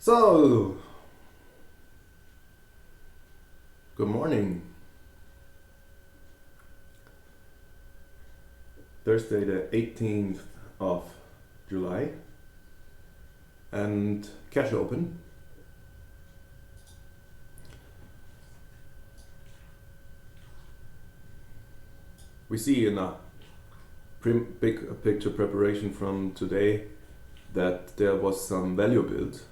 So, good morning. Thursday, the 18th of July, and cash open. We see in a big picture preparation from today that there was some value build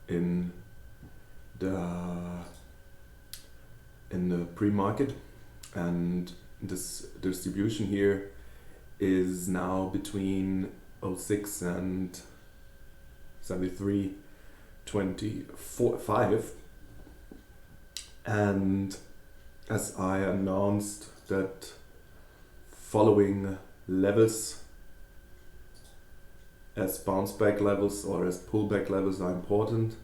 in the pre-market, and this distribution here is now between 06 and 73.25, and as I announced that following levels as bounce back levels or as pullback levels are important,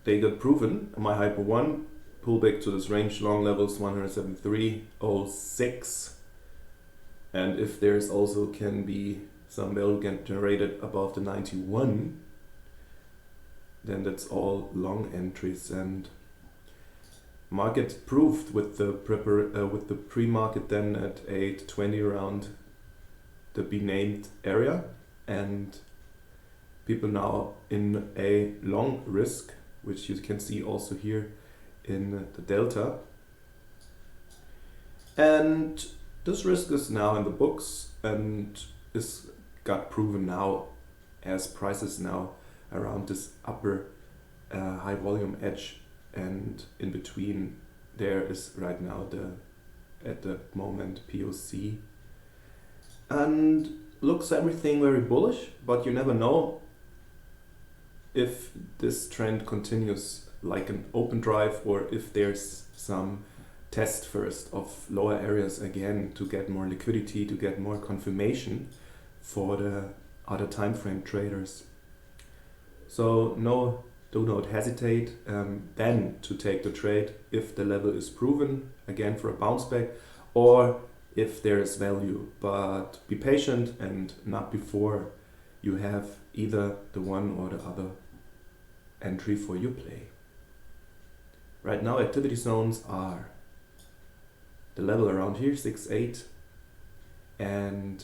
they got proven. My hyper 1 pullback to this range long levels 173.06, and if there's also can be some value generated above the 91, then that's all long entries. And market proved with the pre-market then at 820 around the be named area, and people now in a long risk, which you can see also here in the delta, and this risk is now in the books and is got proven now as prices now around this upper high volume edge, and in between there is right now at the moment POC, and looks everything very bullish, but you never know if this trend continues like an open drive or if there's some test first of lower areas again to get more liquidity, to get more confirmation for the other time frame traders. So no, do not hesitate then to take the trade if the level is proven again for a bounce back, or if there is value, but be patient and not before you have either the one or the other entry for your play. Right now activity zones are the level around here 6.8, and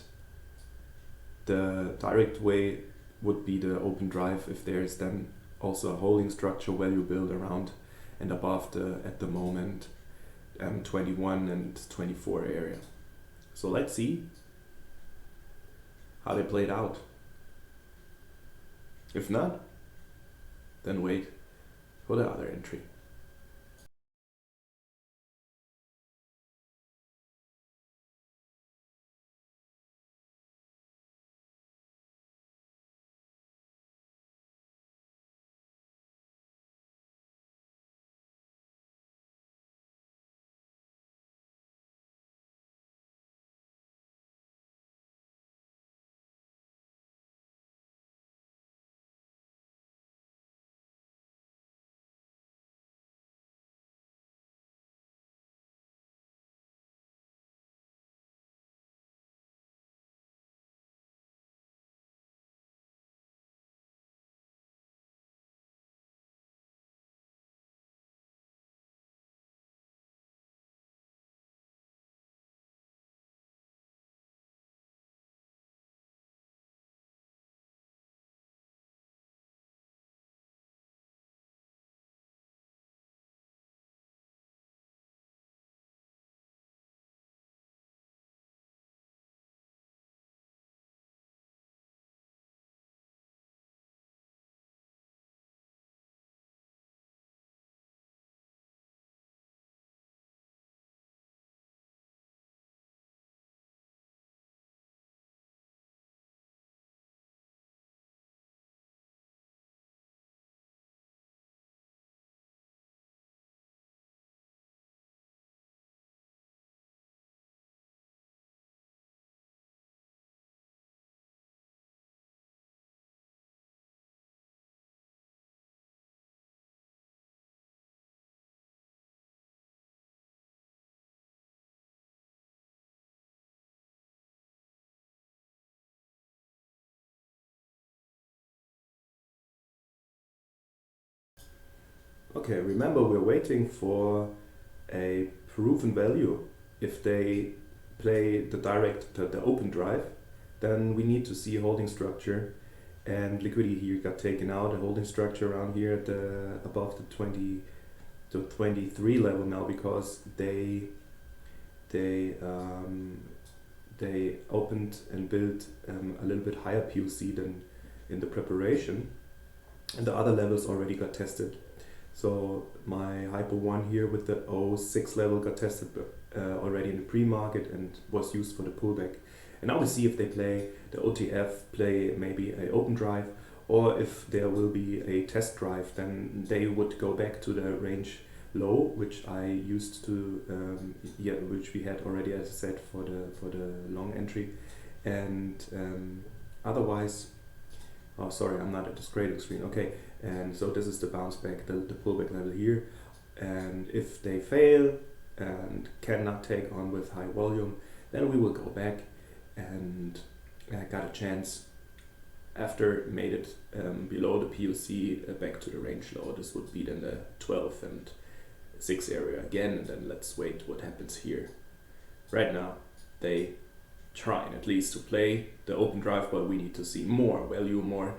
the direct way would be the open drive if there is then also a holding structure value build around and above the at the moment 21 and 24 area. So let's see how they played out. If not, then wait for the other entry. Okay, remember we're waiting for a proven value. If they play the open drive, then we need to see holding structure, and liquidity here got taken out. A holding structure around here at the above the 20 to 23 level now, because they um, they opened and built a little bit higher POC than in the preparation, and the other levels already got tested. So my Hyper 1 here with the 06 level got tested already in the pre-market and was used for the pullback. And now we see if they play the OTF, play maybe a open drive, or if there will be a test drive, then they would go back to the range low, which I used to, which we had already, as I said, for the long entry, and otherwise. Oh, sorry, I'm not at this grading screen. Okay, and so this is the bounce back, the pullback level here. And if they fail and cannot take on with high volume, then we will go back and got a chance after it made it below the POC back to the range low. This would be then the 12 and 6 area again, and then let's wait what happens here. Right now, they trying at least to play the open drive, but we need to see more value, more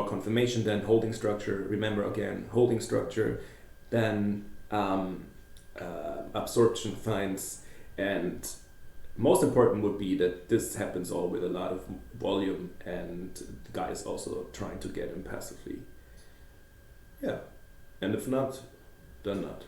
confirmation than holding structure. Remember again, holding structure, then absorption finds, and most important would be that this happens all with a lot of volume and the guys also trying to get in passively. Yeah, and if not, then not.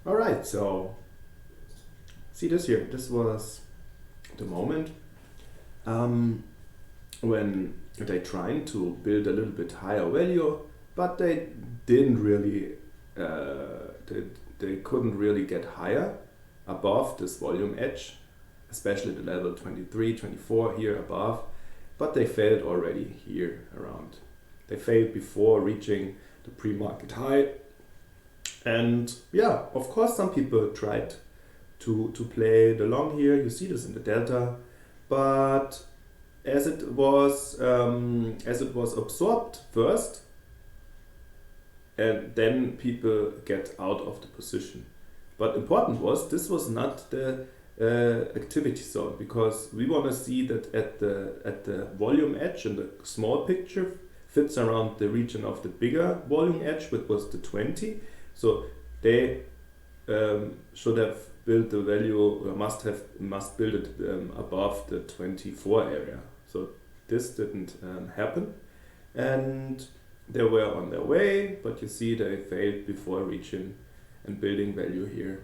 All right, so see this here. This was the moment um, when they trying to build a little bit higher value, but they didn't really, they couldn't really get higher above this volume edge, especially the level 23, 24 here above, but they failed already here around. They failed before reaching the pre-market high. And yeah, of course, some people tried to play the long here. You see this in the delta, but as it was absorbed first, and then people get out of the position. But important was this was not the activity zone, because we want to see that at the volume edge in the small picture fits around the region of the bigger volume edge, which was the 20. So they should have built the value, must build it above the 24 area. So this didn't happen, and they were on their way, but you see they failed before reaching and building value here.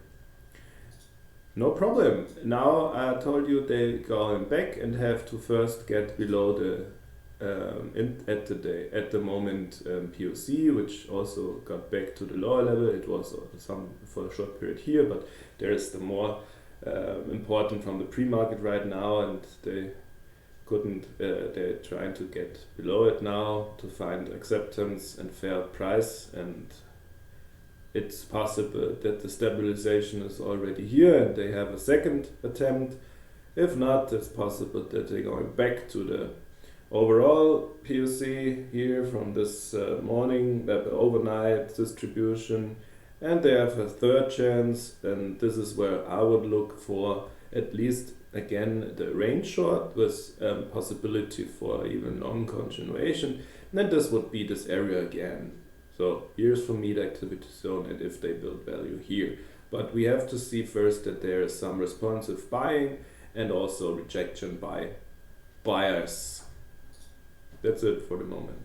No problem. Now I told you they going back and have to first get below the at the moment POC, which also got back to the lower level. It was some for a short period here, but there is the more important from the pre-market right now, and they couldn't. They're trying to get below it now to find acceptance and fair price, and it's possible that the stabilization is already here and they have a second attempt. If not, it's possible that they're going back to the overall POC here from this morning, overnight distribution, and they have a third chance, and this is where I would look for at least again the range short with possibility for even long continuation. And then this would be this area again. So here's for me the activity zone, and if they build value here. But we have to see first that there is some responsive buying and also rejection by buyers. That's it for the moment.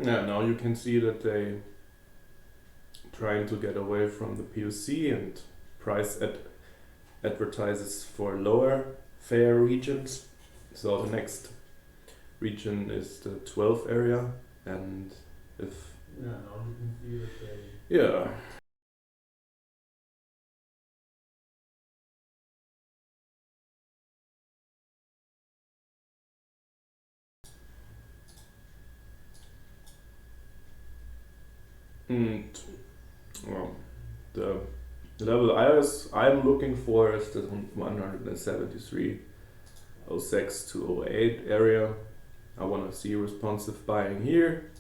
Yeah, now you can see that they trying to get away from the POC and price advertises for lower fair regions. So the next region is the 12 area, and if now you can see that they yeah. And well, the level I'm looking for is the 173.06 to 08 area. I want to see responsive buying here.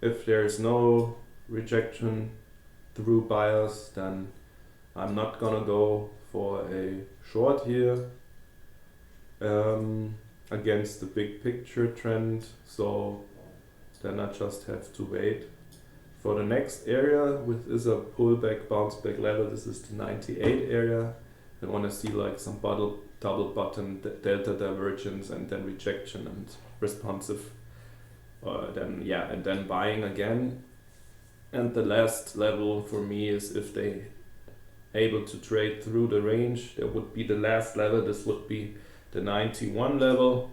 If there's no rejection through buyers, then I'm not gonna go for a short here against the big picture trend. So then I just have to wait for the next area, which is a pullback, bounce back level. This is the 98 area. I want to see like some double bottom delta divergence and then rejection and responsive. And then buying again. And the last level for me is if they able to trade through the range. That would be the last level. This would be the 91 level.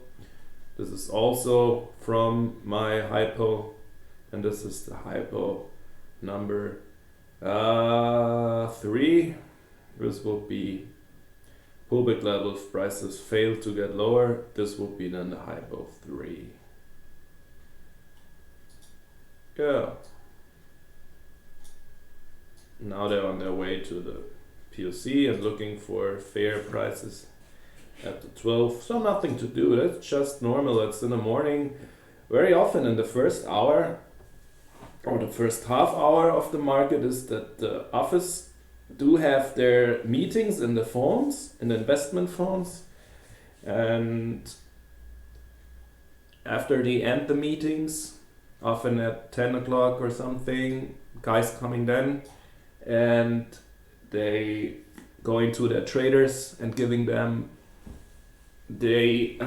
This is also from my hypo, and this is the hypo number 3. This will be pullback level if prices fail to get lower. This will be then the hypo 3. Yeah. Now they're on their way to the POC and looking for fair prices at the 12. So nothing to do. That's just normal. It's in the morning. Very often in the first hour or the first half hour of the market is that the office do have their meetings in the funds, in the investment funds, and after they end the meetings, often at 10 o'clock or something, guys coming then, and they going to their traders and giving them they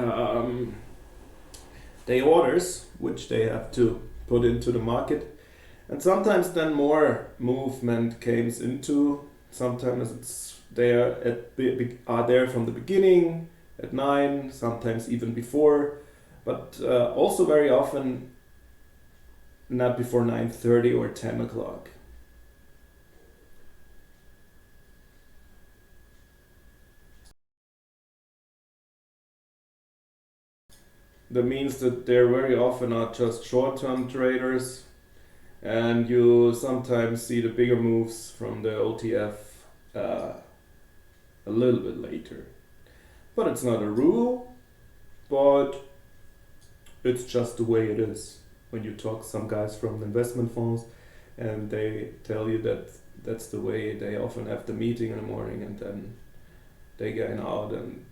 orders which they have to put into the market, and sometimes then more movement comes into. Sometimes it's are there from the beginning at 9, sometimes even before, but also very often not before 9:30 or 10 o'clock. That means that they're very often not just short-term traders, and you sometimes see the bigger moves from the OTF a little bit later. But it's not a rule, but it's just the way it is. When you talk to some guys from the investment funds, and they tell you that that's the way they often have the meeting in the morning, and then they get out and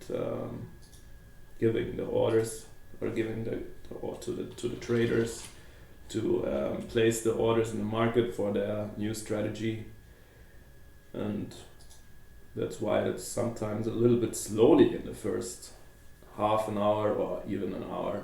giving the orders or giving to the traders to place the orders in the market for their new strategy, and that's why it's sometimes a little bit slowly in the first half an hour or even an hour.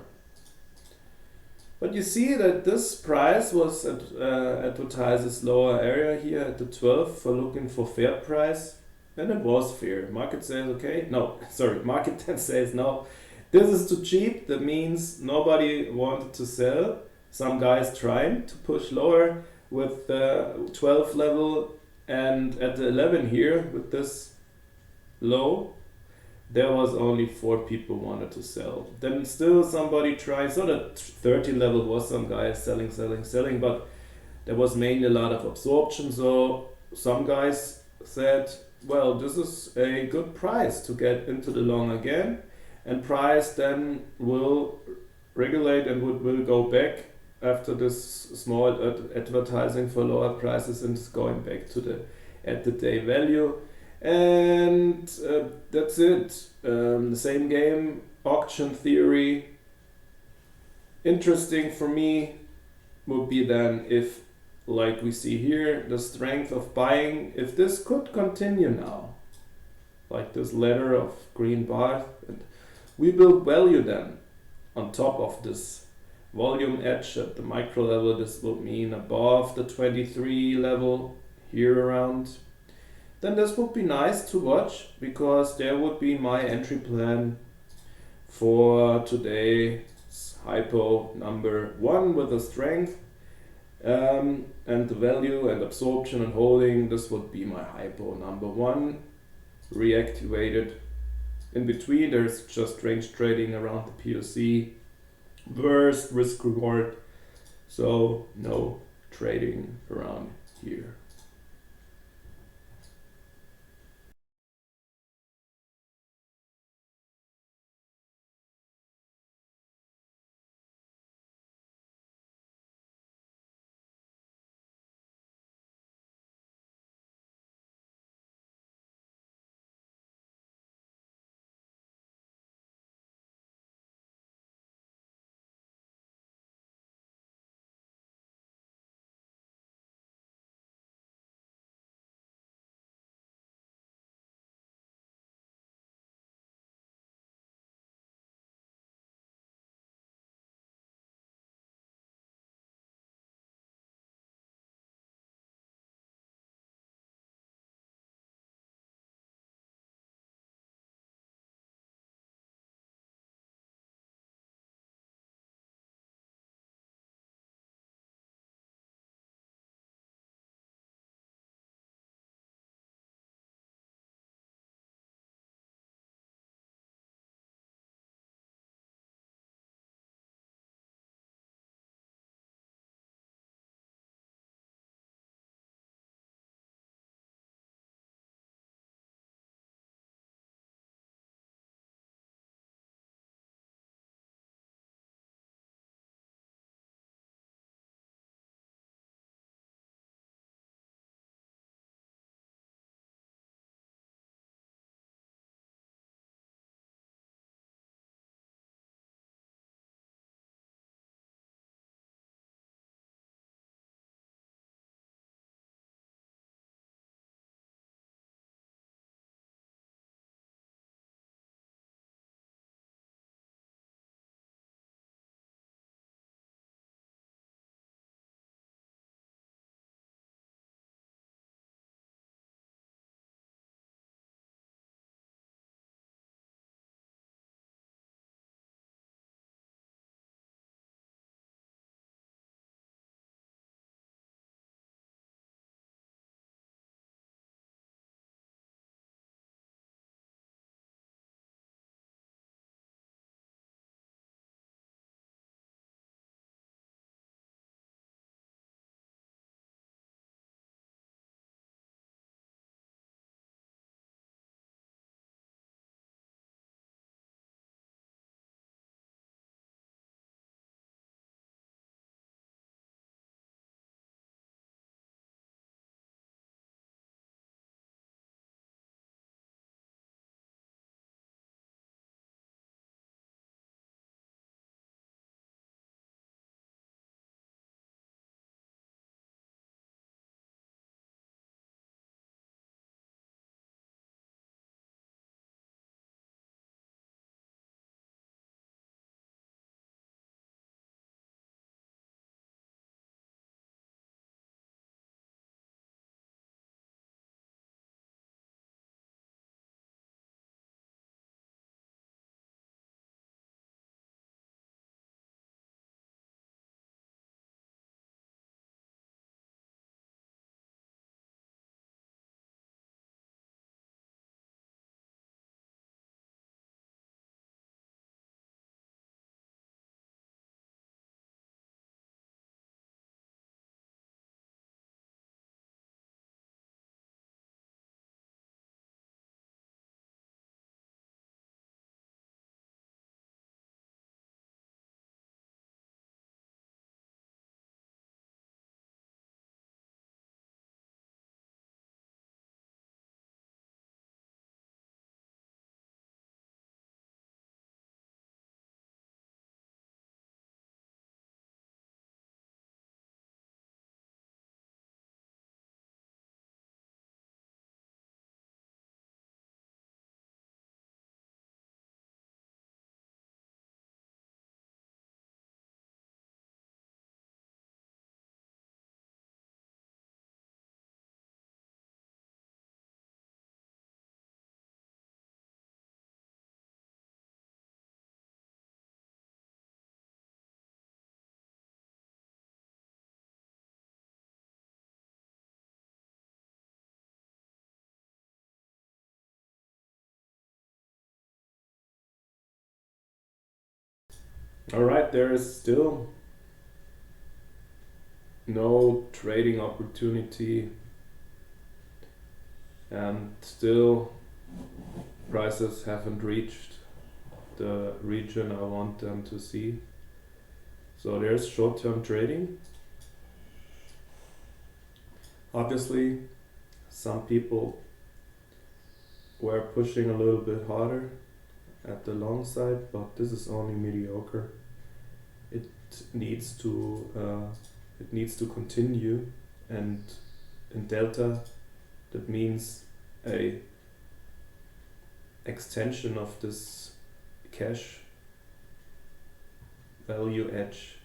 But you see that this price was advertises lower area here at the 12 for looking for fair price, and it was fair. Market says okay, no, sorry, market then says no. This is too cheap. That means nobody wanted to sell. Some guys trying to push lower with the 12 level, and at the 11 here with this low, there was only 4 people wanted to sell. Then still somebody tried. So the 30 level was some guys selling, but there was mainly a lot of absorption. So some guys said, well, this is a good price to get into the long again, and price then will regulate and will go back after this small advertising for lower prices, and it's going back to the at the day value. And that's it. The same game, auction theory. Interesting for me would be then if, like we see here, the strength of buying, if this could continue now, like this ladder of green bars, and we build value then on top of this volume edge at the micro level, this would mean above the 23 level, here around. Then this would be nice to watch, because there would be my entry plan for today's hypo number 1 with the strength, and the value and absorption and holding. This would be my hypo number 1 reactivated. In between there's just range trading around the POC, worst risk reward, so no trading around here. Alright, there is still no trading opportunity, and still prices haven't reached the region I want them to see. So there's short-term trading. Obviously, some people were pushing a little bit harder at the long side, but this is only mediocre. It needs to continue, and in delta, that means a extension of this cash value edge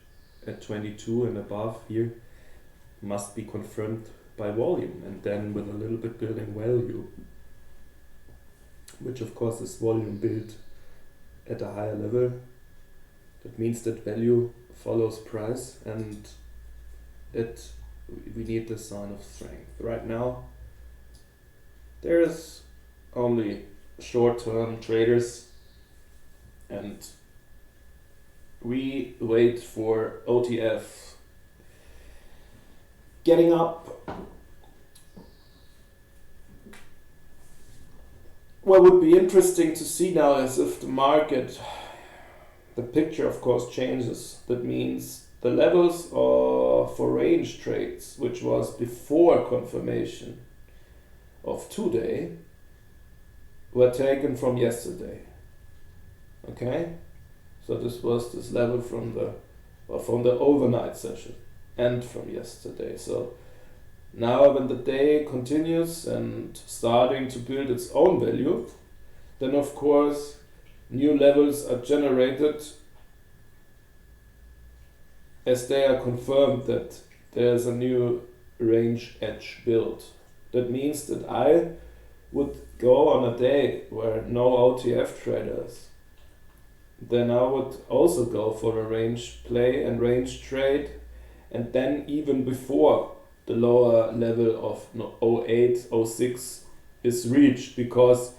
at 22 and above here must be confirmed by volume, and then with a little bit building value, which of course is volume built at a higher level. That means that value follows price, and we need this sign of strength. Right now there is only short-term traders, and we wait for OTF getting up. What would be interesting to see now is if the market, the picture of course changes. That means the levels for range trades, which was before confirmation of today, were taken from yesterday. Okay? So this was this level from the overnight session and from yesterday. So now when the day continues and starting to build its own value, then of course new levels are generated as they are confirmed that there's a new range edge built. That means that I would go on a day where no OTF traders, then I would also go for a range play and range trade, and then even before the lower level of 08, 06 is reached, because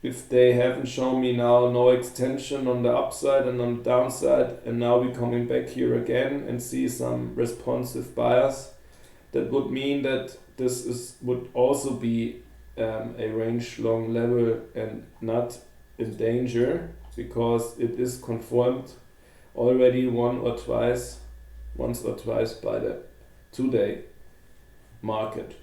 if they haven't shown me now no extension on the upside and on the downside, and now we're coming back here again and see some responsive buyers, that would mean that this would also be a range long level and not in danger, because it is confirmed already once or twice by the 2-day market.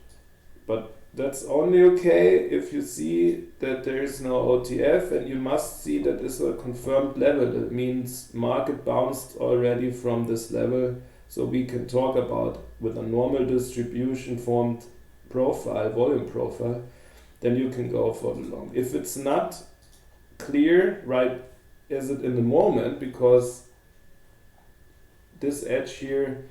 But that's only okay if you see that there is no OTF, and you must see that it's a confirmed level. That means market bounced already from this level, so we can talk about with a normal distribution formed profile, volume profile, then you can go for the long. If it's not clear, right, is it in the moment, because this edge here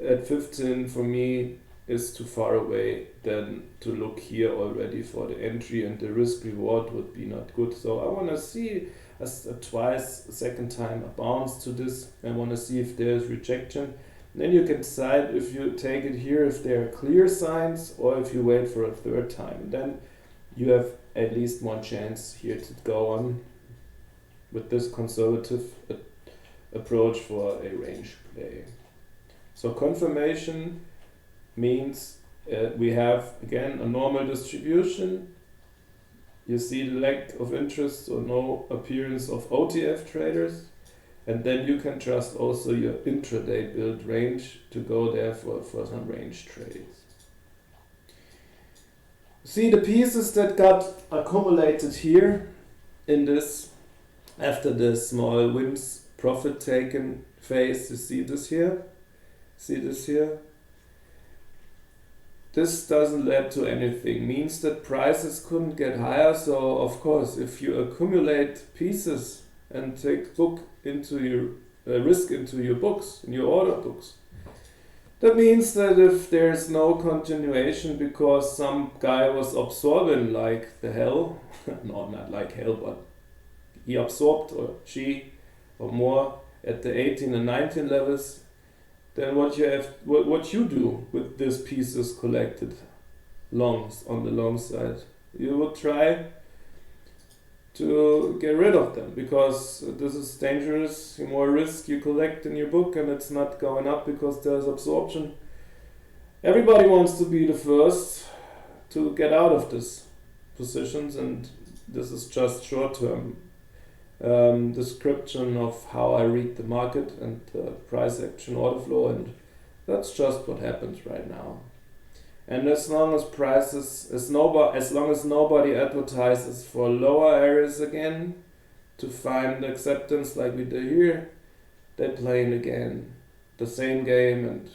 at 15 for me is too far away than to look here already for the entry, and the risk reward would be not good. So I want to see a second time a bounce to this. I want to see if there's rejection. Then you can decide if you take it here, if there are clear signs, or if you wait for a third time. Then you have at least one chance here to go on with this conservative approach for a range play. So confirmation means we have again a normal distribution. You see the lack of interest or no appearance of OTF traders, and then you can trust also your intraday build range to go there for some range trades. See the pieces that got accumulated here in this after the small wins profit taken phase. You see this here? See this here? This doesn't lead to anything, means that prices couldn't get higher. So of course, if you accumulate pieces and take risk into your books, in your order books, that means that if there's no continuation because some guy was absorbing like the hell, no, not like hell, but he absorbed, or she, or more at the 18 and 19 levels, then what you do with these pieces collected longs on the long side, you would try to get rid of them, because this is dangerous. The more risk you collect in your book and it's not going up because there's absorption, everybody wants to be the first to get out of these positions, and this is just short-term description of how I read the market and price action order flow, and that's just what happens right now. And as long as prices, as long as nobody advertises for lower areas again to find acceptance like we do here, they're playing again the same game and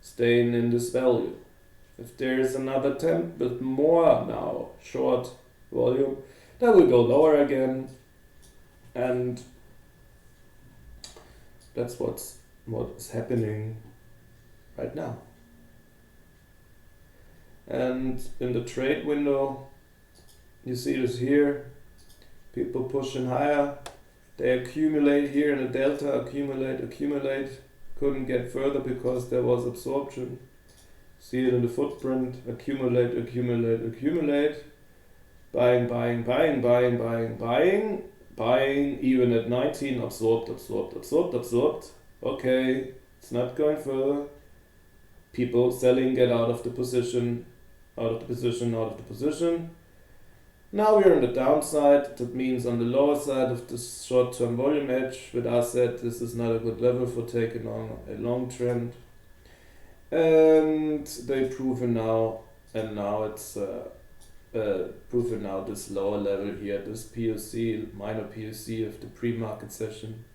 staying in this value. If there is another attempt with more now short volume, that will go lower again, and that's what is happening right now. And in the trade window, you see this here, people pushing higher, they accumulate here in the delta, accumulate, couldn't get further because there was absorption. See it in the footprint, accumulate, buying, even at 19, absorbed. Okay, it's not going further. People selling, get out of the position. Now we're on the downside. That means on the lower side of the short-term volume edge. With us said, this is not a good level for taking on a long trend. And they proven now, and now it's proven now this lower level here, this POC, minor POC of the pre-market session,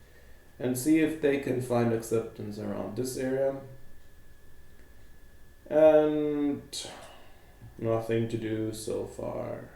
and see if they can find acceptance around this area. And nothing to do so far.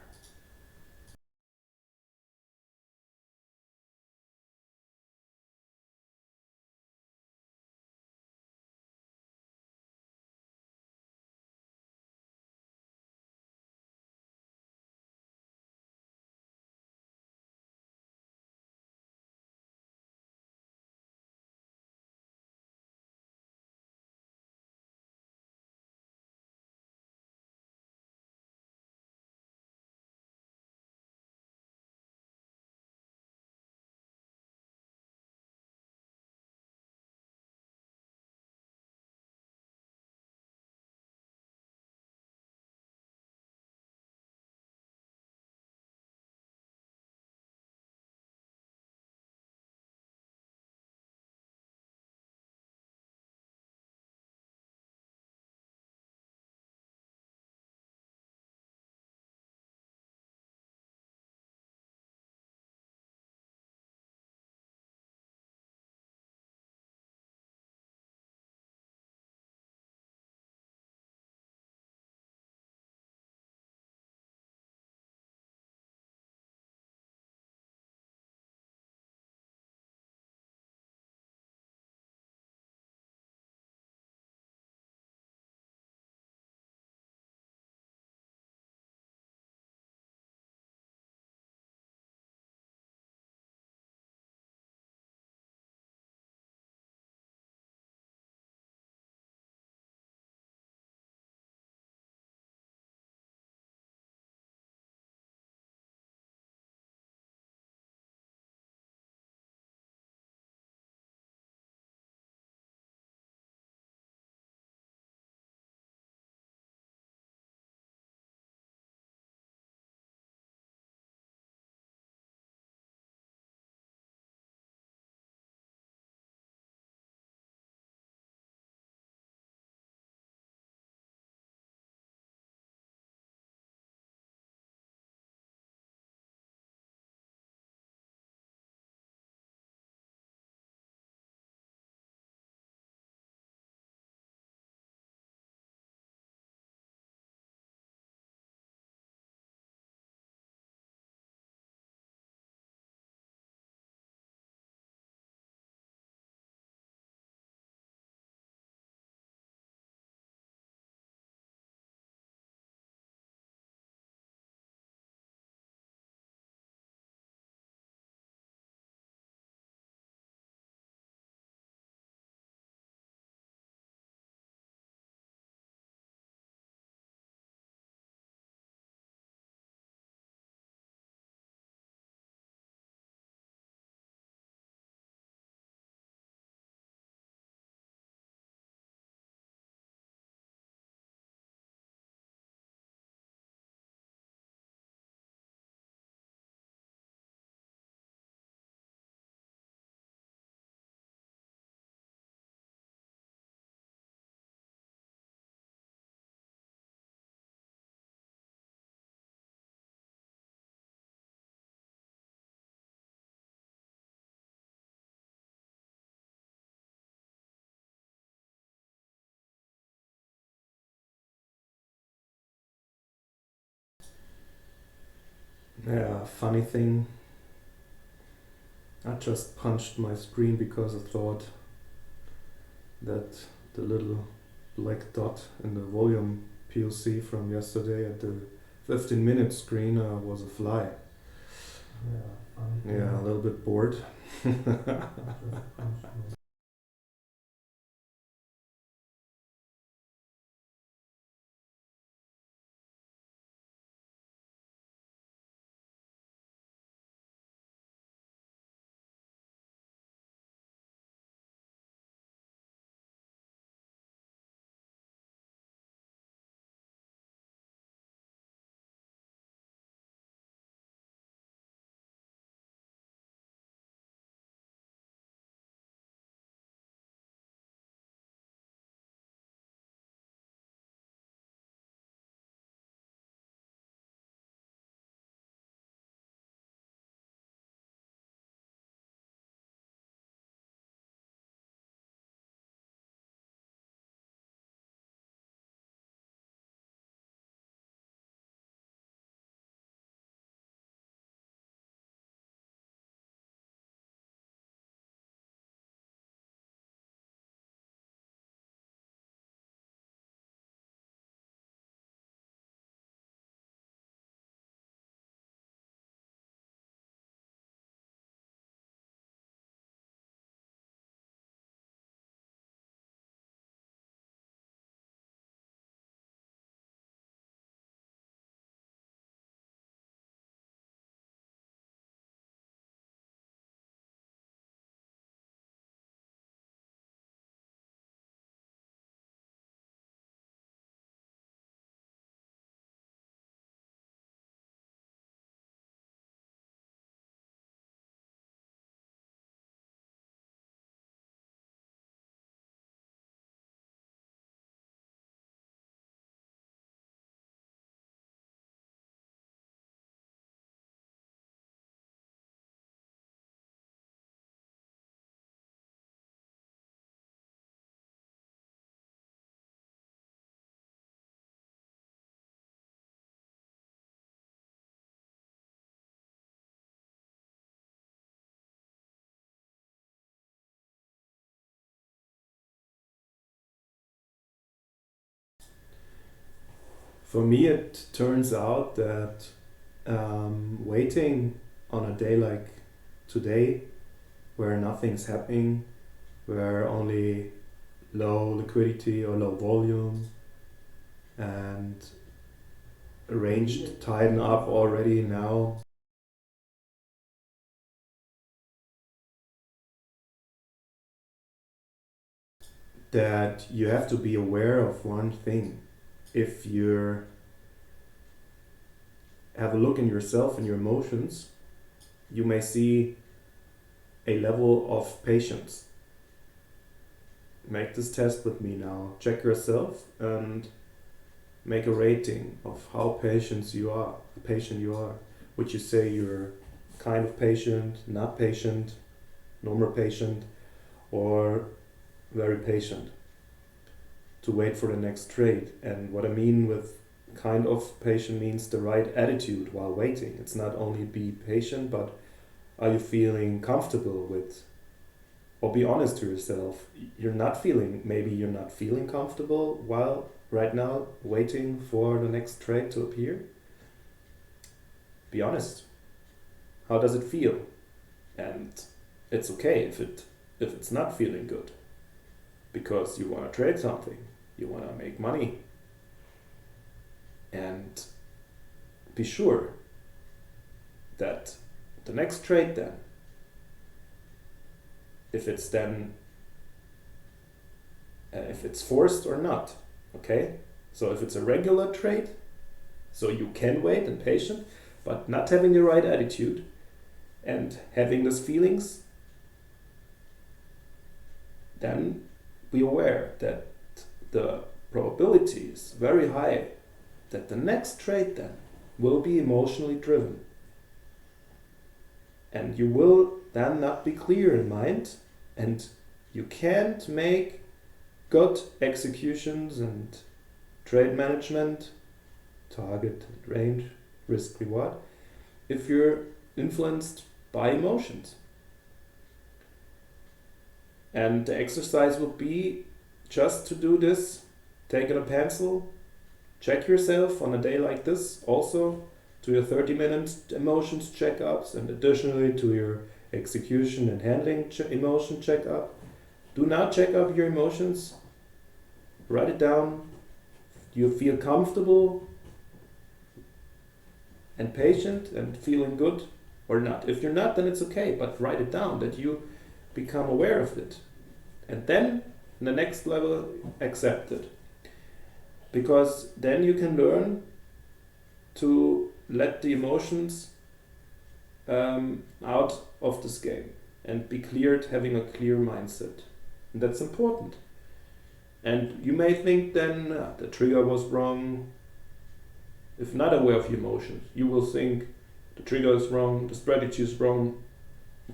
Yeah, funny thing, I just punched my screen because I thought that the little black dot in the volume POC from yesterday at the 15-minute screen was a fly. Yeah, funny. Yeah, a little bit bored. Just punched my For me, it turns out that waiting on a day like today, where nothing's happening, where only low liquidity or low volume and range to tighten up already now, that you have to be aware of one thing. If you have a look in yourself and your emotions, you may see a level of patience. Make this test with me now. Check yourself and make a rating of how patient you are. Would you say you're kind of patient, not patient, normal patient, or very patient to wait for the next trade? And what I mean with kind of patient means the right attitude while waiting. It's not only be patient, but are you feeling comfortable with, or be honest to yourself, maybe you're not feeling comfortable while right now waiting for the next trade to appear? Be honest. How does it feel? And it's okay if it's not feeling good, because you want to trade something, you want to make money, and be sure that the next trade then, if it's forced or not, okay? So if it's a regular trade, so you can wait and patient, but not having the right attitude and having those feelings, then be aware that the probability is very high that the next trade then will be emotionally driven. And you will then not be clear in mind, and you can't make good executions and trade management, target, range, risk, reward, if you're influenced by emotions. And the exercise would be just to do this, take a pencil, check yourself on a day like this, also to your 30-minute emotions checkups, and additionally to your execution and handling emotion checkup. Do not check up your emotions. Write it down. Do you feel comfortable and patient and feeling good or not? If you're not, then it's okay, but write it down that you become aware of it. And then, in the next level, accept it. Because then you can learn to let the emotions out of this game and be cleared, having a clear mindset. And that's important. And you may think then the trigger was wrong. If not aware of your emotions, you will think the trigger is wrong, the strategy is wrong.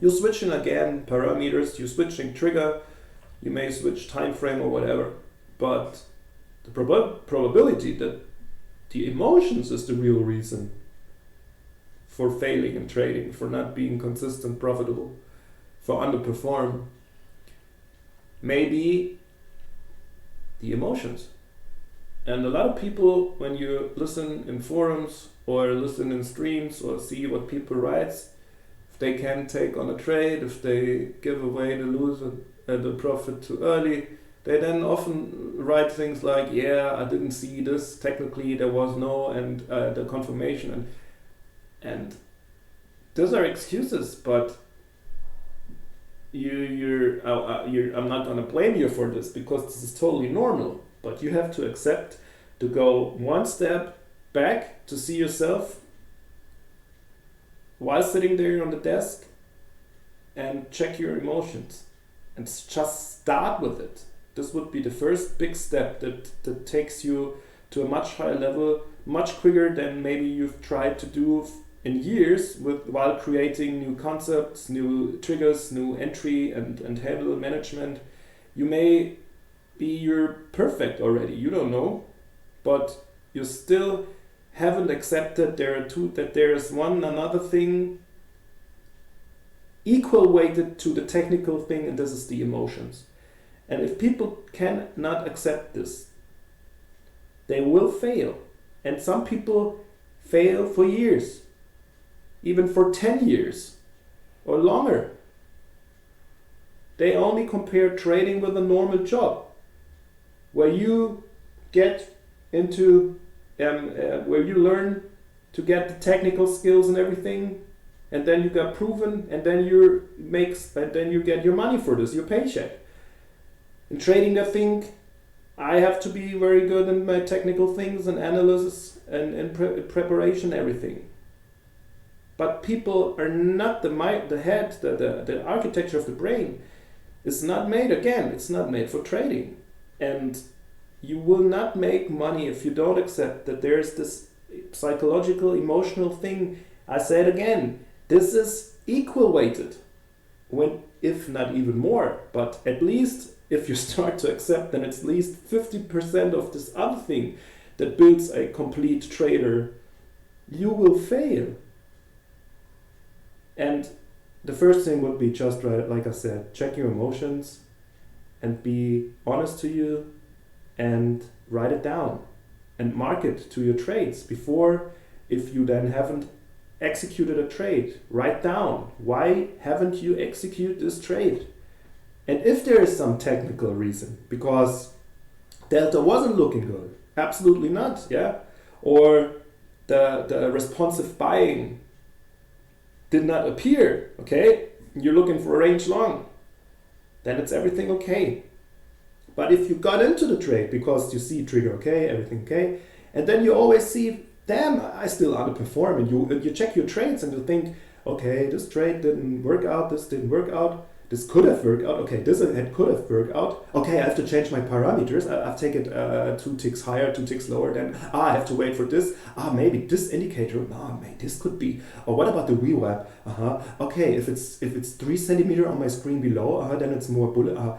You're switching again parameters, you're switching trigger, you may switch time frame or whatever. But the probability that the emotions is the real reason for failing in trading, for not being consistent, profitable, for underperform, maybe the emotions. And a lot of people, when you listen in forums or listen in streams or see what people write, if they can take on a trade, if they give away the profit too early, they then often write things like, yeah, I didn't see this, technically there was no, and the confirmation. And those are excuses, but I'm not gonna blame you for this because this is totally normal. But you have to accept to go one step back to see yourself while sitting there on the desk and check your emotions and just start with it. This would be the first big step that takes you to a much higher level, much quicker than maybe you've tried to do in years while creating new concepts, new triggers, new entry and handle management. You may be you're perfect already, you don't know, but you still haven't accepted that there is another thing equal weighted to the technical thing, and this is the emotions. And if people cannot accept this, they will fail. And some people fail for years, even for 10 years or longer. They only compare trading with a normal job, where you get into, where you learn to get the technical skills and everything, and then you got proven, and then you get your money for this, your paycheck. In trading, they think I have to be very good in my technical things and analysis and preparation, everything. But people are not the head, the architecture of the brain is not made, again, it's not made for trading. And you will not make money if you don't accept that there's this psychological, emotional thing. I say it again, this is equal weighted, if not even more, but at least if you start to accept, then it's at least 50% of this other thing that builds a complete trader, you will fail. And the first thing would be just, like I said, check your emotions and be honest to you and write it down and mark it to your trades before. If you then haven't executed a trade, write down, why haven't you executed this trade? And if there is some technical reason, because Delta wasn't looking good, absolutely not, yeah? Or the responsive buying did not appear, okay? You're looking for a range long, then it's everything okay. But if you got into the trade because you see trigger okay, everything okay, and then you always see, damn, I still underperform, and you check your trades and you think, okay, this trade didn't work out, this didn't work out, this could have worked out, okay, this could have worked out, okay, I have to change my parameters, I've taken 2 ticks higher, 2 ticks lower, then I have to wait for this, maybe this indicator, maybe this could be, or what about the VWAP, okay, if it's 3 centimeter on my screen below, then it's more bullet,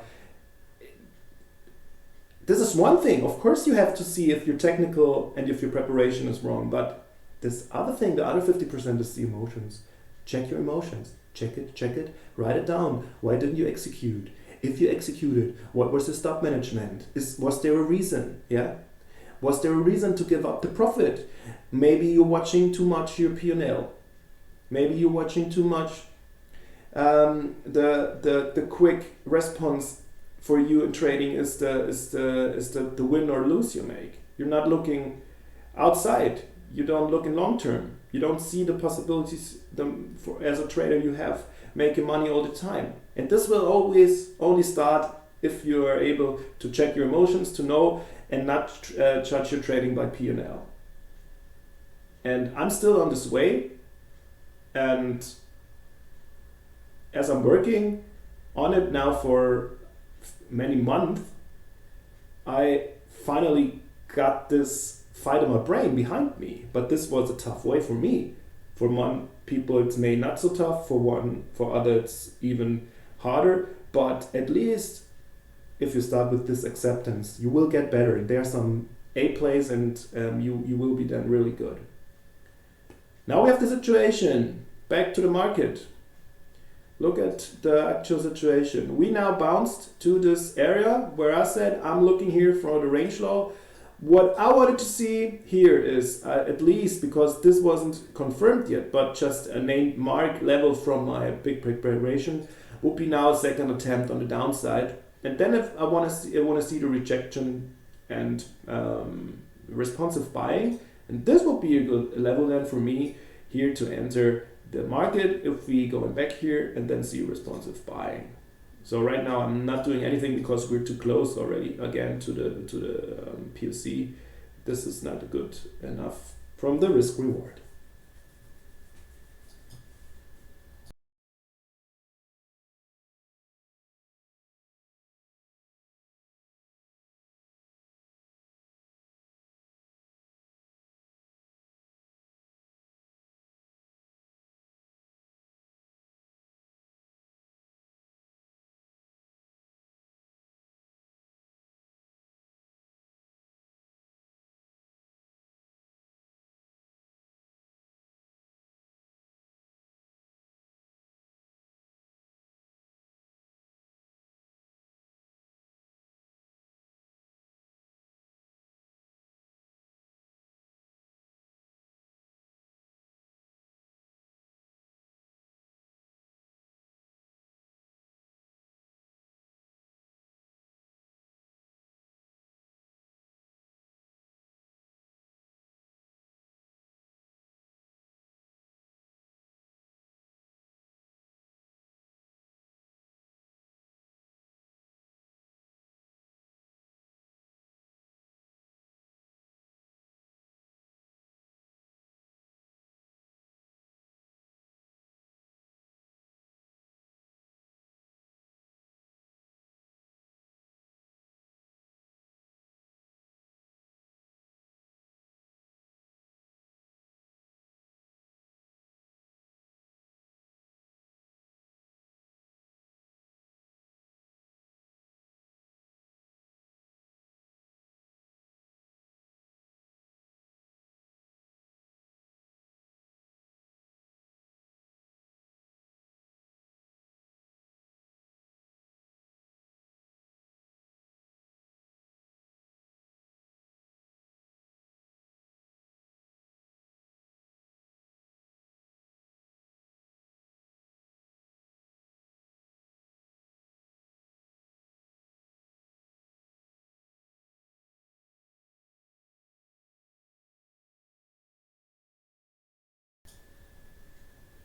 this is one thing. Of course you have to see if your technical and if your preparation is wrong, but This other thing, the other 50% is the emotions. Check your emotions. Check it, write it down. Why didn't you execute? If you executed, what was the stop management? Was there a reason? Yeah? Was there a reason to give up the profit? Maybe you're watching too much your P&L. Maybe you're watching too much the quick response for you in trading is the win or lose you make. You're not looking outside. You don't look in long term. You don't see the possibilities as a trader you have making money all the time. And this will always only start if you are able to check your emotions, to know and not judge your trading by P&L. And I'm still on this way, and as I'm working on it now for many months, I finally got this fight in my brain behind me. But this was a tough way for me. For one people it's may not so tough, for others even harder, but at least if you start with this acceptance, you will get better. There are some A plays and you will be then really good. Now we have the situation. Back to the market. Look at the actual situation. We now bounced to this area where I said I'm looking here for the range low. What I wanted to see here is, at least because this wasn't confirmed yet, but just a named mark level from my big preparation, would be now a second attempt on the downside. And then if I want to see the rejection and responsive buying, and this would be a good level then for me here to enter the market if we going back here and then see responsive buying. So right now I'm not doing anything because we're too close already again to the POC. This is not good enough from the risk reward.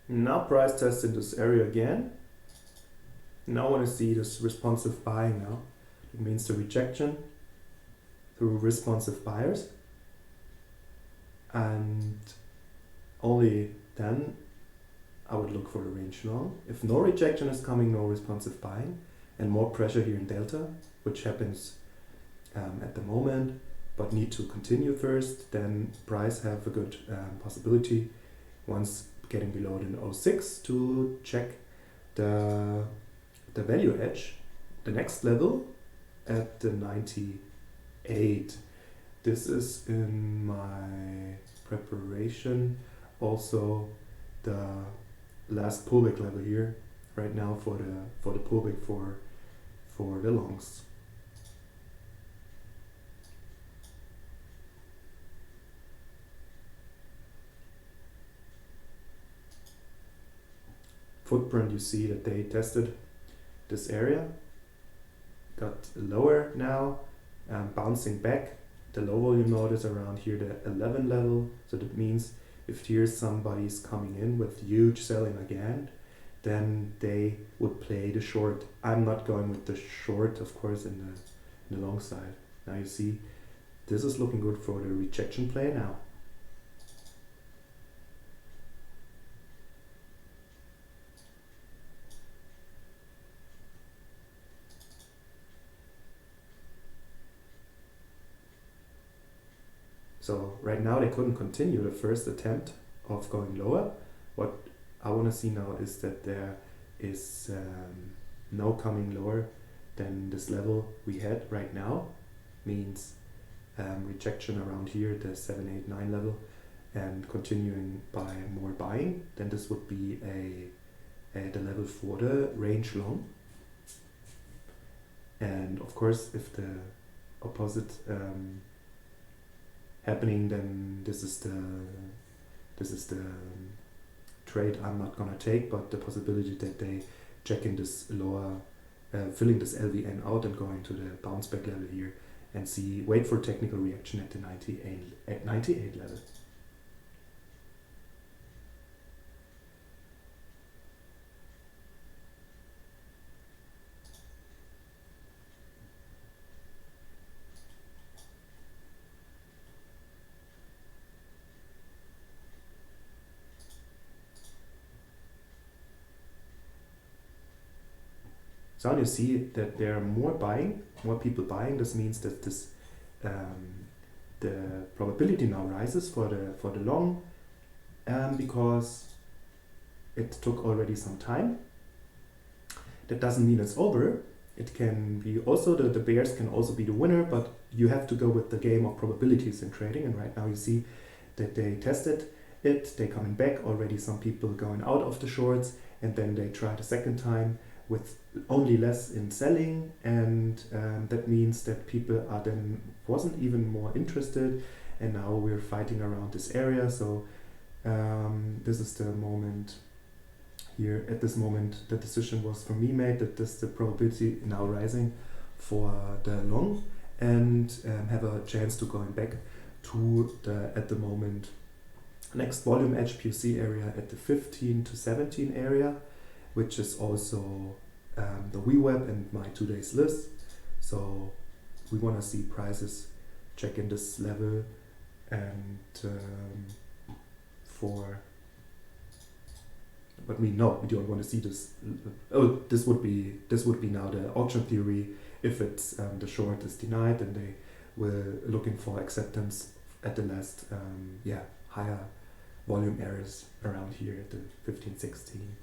Now price test in this area again. Now I want to see this responsive buying now. It means the rejection through responsive buyers. And only then I would look for the range long. If no rejection is coming, no responsive buying, and more pressure here in delta, which happens at the moment, but need to continue first, then price have a good possibility once getting below the 06 to check the value edge, the next level at the 98. This is in my preparation. Also the last pullback level here right now for the pullback for the longs. Footprint, you see that they tested this area, got lower now, bouncing back. The low volume node is around here, the 11 level. So that means if here somebody's coming in with huge selling again, then they would play the short. I'm not going with the short, of course, in the long side. Now you see, this is looking good for the rejection play now. So right now they couldn't continue the first attempt of going lower. What I want to see now is that there is no coming lower than this level we had right now. Means rejection around here, the 7, 8, 9 level, and continuing by more buying. Then this would be the level for the range long. And of course, if the opposite happening, then this is the trade I'm not gonna take, but the possibility that they check in this lower, filling this LVN out and going to the bounce back level here and wait for technical reaction at the 98 level. So now you see that there are more people buying. This means that this the probability now rises for the long, because it took already some time. That doesn't mean it's over. It can be also the bears can also be the winner, but you have to go with the game of probabilities in trading. And right now you see that they tested it. They coming back already. Some people going out of the shorts, and then they try the second time with only less in selling, and that means that people are then wasn't even more interested, and now we're fighting around this area. So this is the moment here. At this moment, the decision was for me made that this the probability now rising for the long, and have a chance to going back to the at the moment next volume edge POC area at the 15 to 17 area, which is also the VWAP and my 2 days list. So we want to see prices check in this level, and but we don't want to see this. Oh, this would be now the auction theory. If it's the short is denied, then they were looking for acceptance at the last higher volume areas around here at the 15, 16.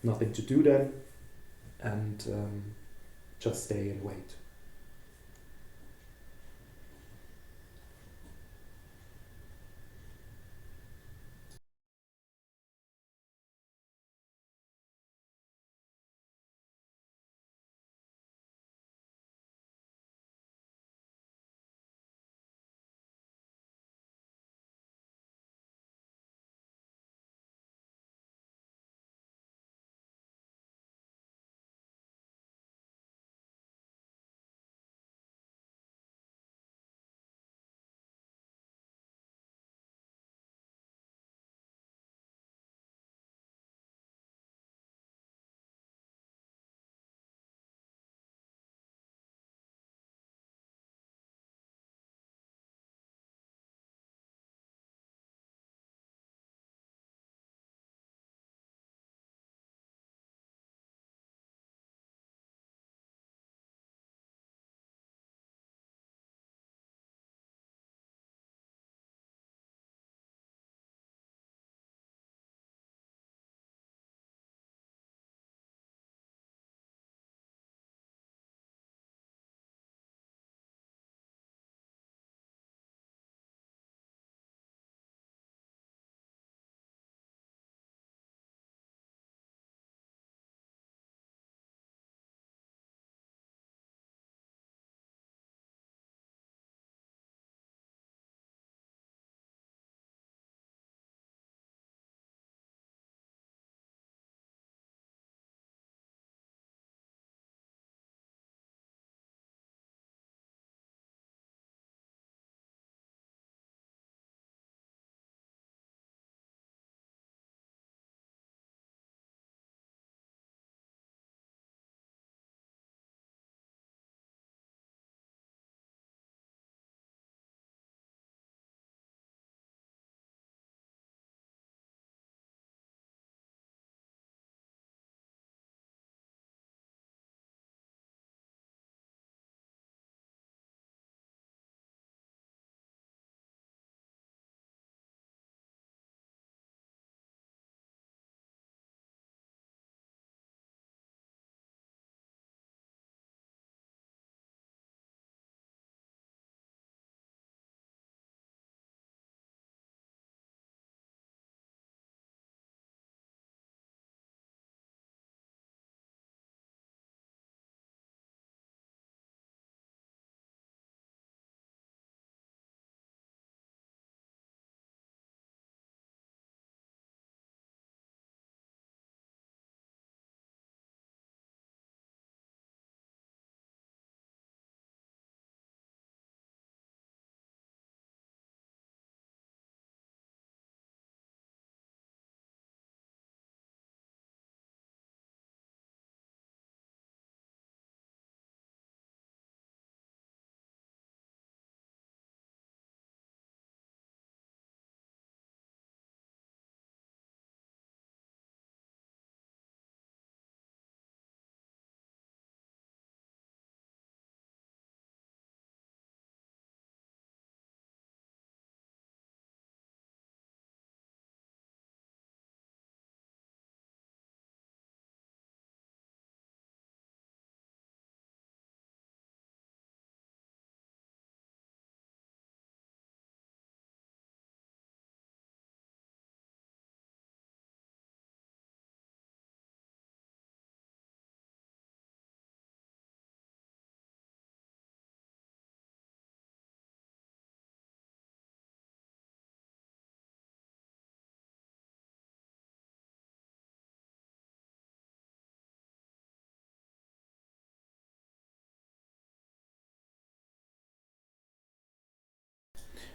Nothing to do then, and just stay and wait.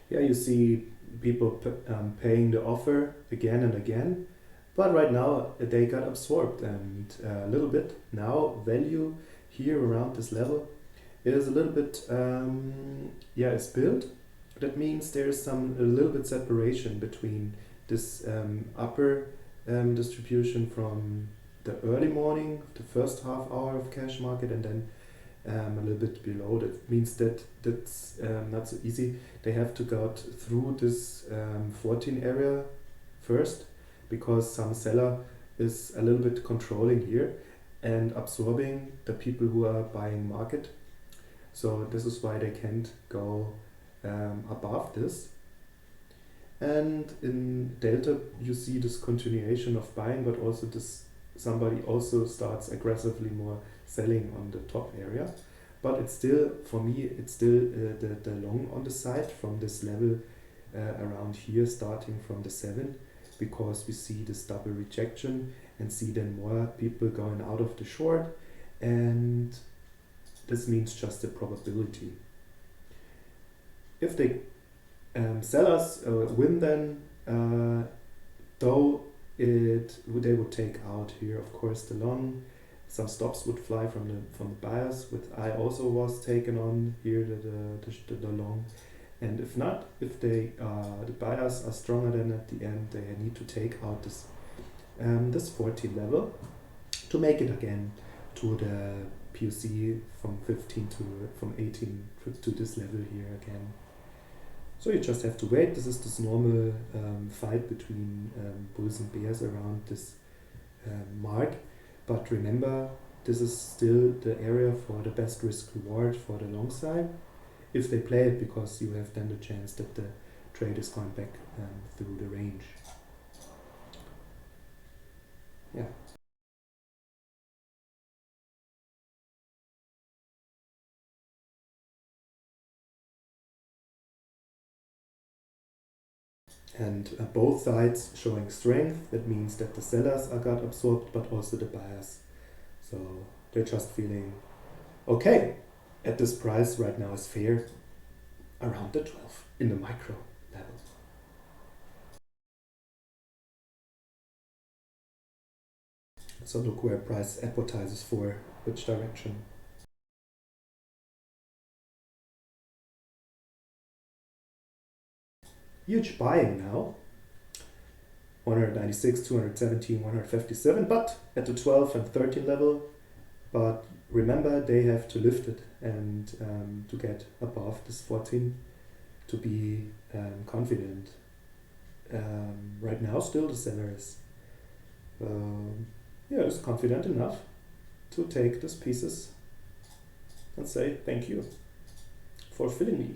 Yeah, you see people paying the offer again and again, but right now they got absorbed, and a little bit now value here around this level is a little bit yeah, it's built. That means there's some a little bit separation between this upper distribution from the early morning, the first half hour of cash market, and then a little bit below. That means that that's not so easy. They have to go through this 14 area first, because some seller is a little bit controlling here and absorbing the people who are buying market. So this is why they can't go above this. And in delta, you see this continuation of buying, but also this somebody also starts aggressively more selling on the top area. But it's still, for me, it's still the long on the side from this level around here, starting from the 7, because we see this double rejection and see then more people going out of the short, and this means just the probability. If the sellers win, then though they would take out here, of course, the long. Some stops would fly from the buyers. With I also was taken on here the long, and if not, if they the buyers are stronger, then at the end they need to take out this 14 level to make it again to the POC from 15 to from 18 to this level here again. So you just have to wait. This is this normal fight between bulls and bears around this mark. But remember, this is still the area for the best risk reward for the long side if they play it, because you have then the chance that the trade is going back through the range. Yeah. And both sides showing strength. That means that the sellers are got absorbed, but also the buyers. So they're just feeling okay. At this price right now is fair, around the 12 in the micro level. So look where price advertises for which direction. Huge buying now. 196, 217, 157, but at the 12 and 13 level. But remember, they have to lift it and to get above this 14 to be confident. Right now, still the seller is is confident enough to take these pieces and say thank you for filling me.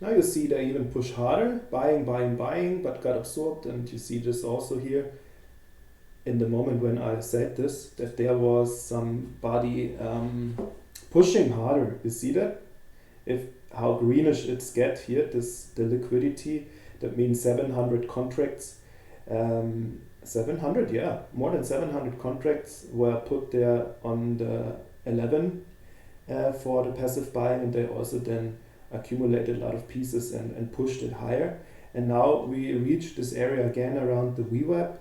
Now you see they even push harder, buying, but got absorbed, and you see this also here in the moment when I said this, that there was somebody pushing harder. You see that? If how greenish it's get here, the liquidity, that means 700 contracts. 700, yeah, more than 700 contracts were put there on the 11 for the passive buying, and they also then accumulated a lot of pieces and pushed it higher. And now we reach this area again around the VWAP.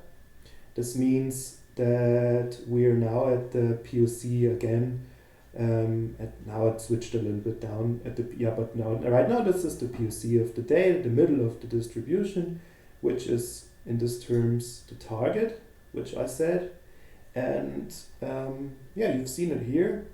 This means that we're now at the POC again. Now it switched a little bit down at the but now right now this is the POC of the day, the middle of the distribution, which is in these terms the target, which I said. And you've seen it here.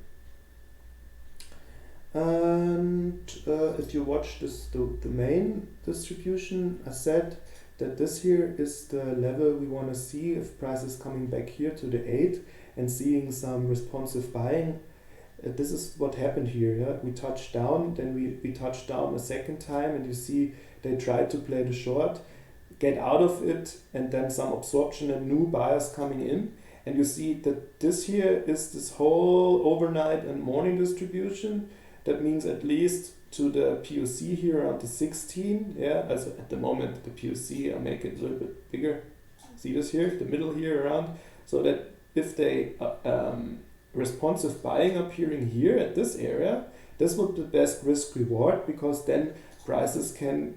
And if you watch the main distribution, I said that this here is the level we want to see if price is coming back here to the 8 and seeing some responsive buying. This is what happened here. Yeah? We touched down, then we touched down a second time, and you see they tried to play the short, get out of it, and then some absorption and new buyers coming in. And you see that this here is this whole overnight and morning distribution. That means at least to the POC here around the 16. Yeah, as at the moment the POC, I make it a little bit bigger. See this here, the middle here around, so that if they responsive buying appearing here at this area, this would be the best risk reward, because then prices can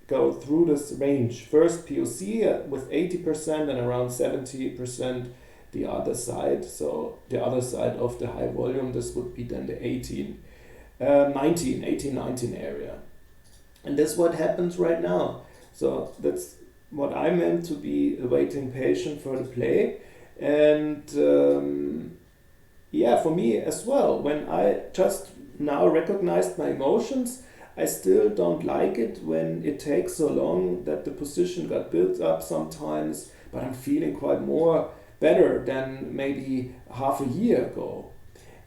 go through this range. First POC with 80% and around 70% the other side. So the other side of the high volume, this would be then the 18, 19 area. And that's what happens right now. So that's what I meant to be waiting patient for the play. And for me as well, when I just now recognized my emotions, I still don't like it when it takes so long, that the position got built up sometimes, but I'm feeling quite more better than maybe half a year ago.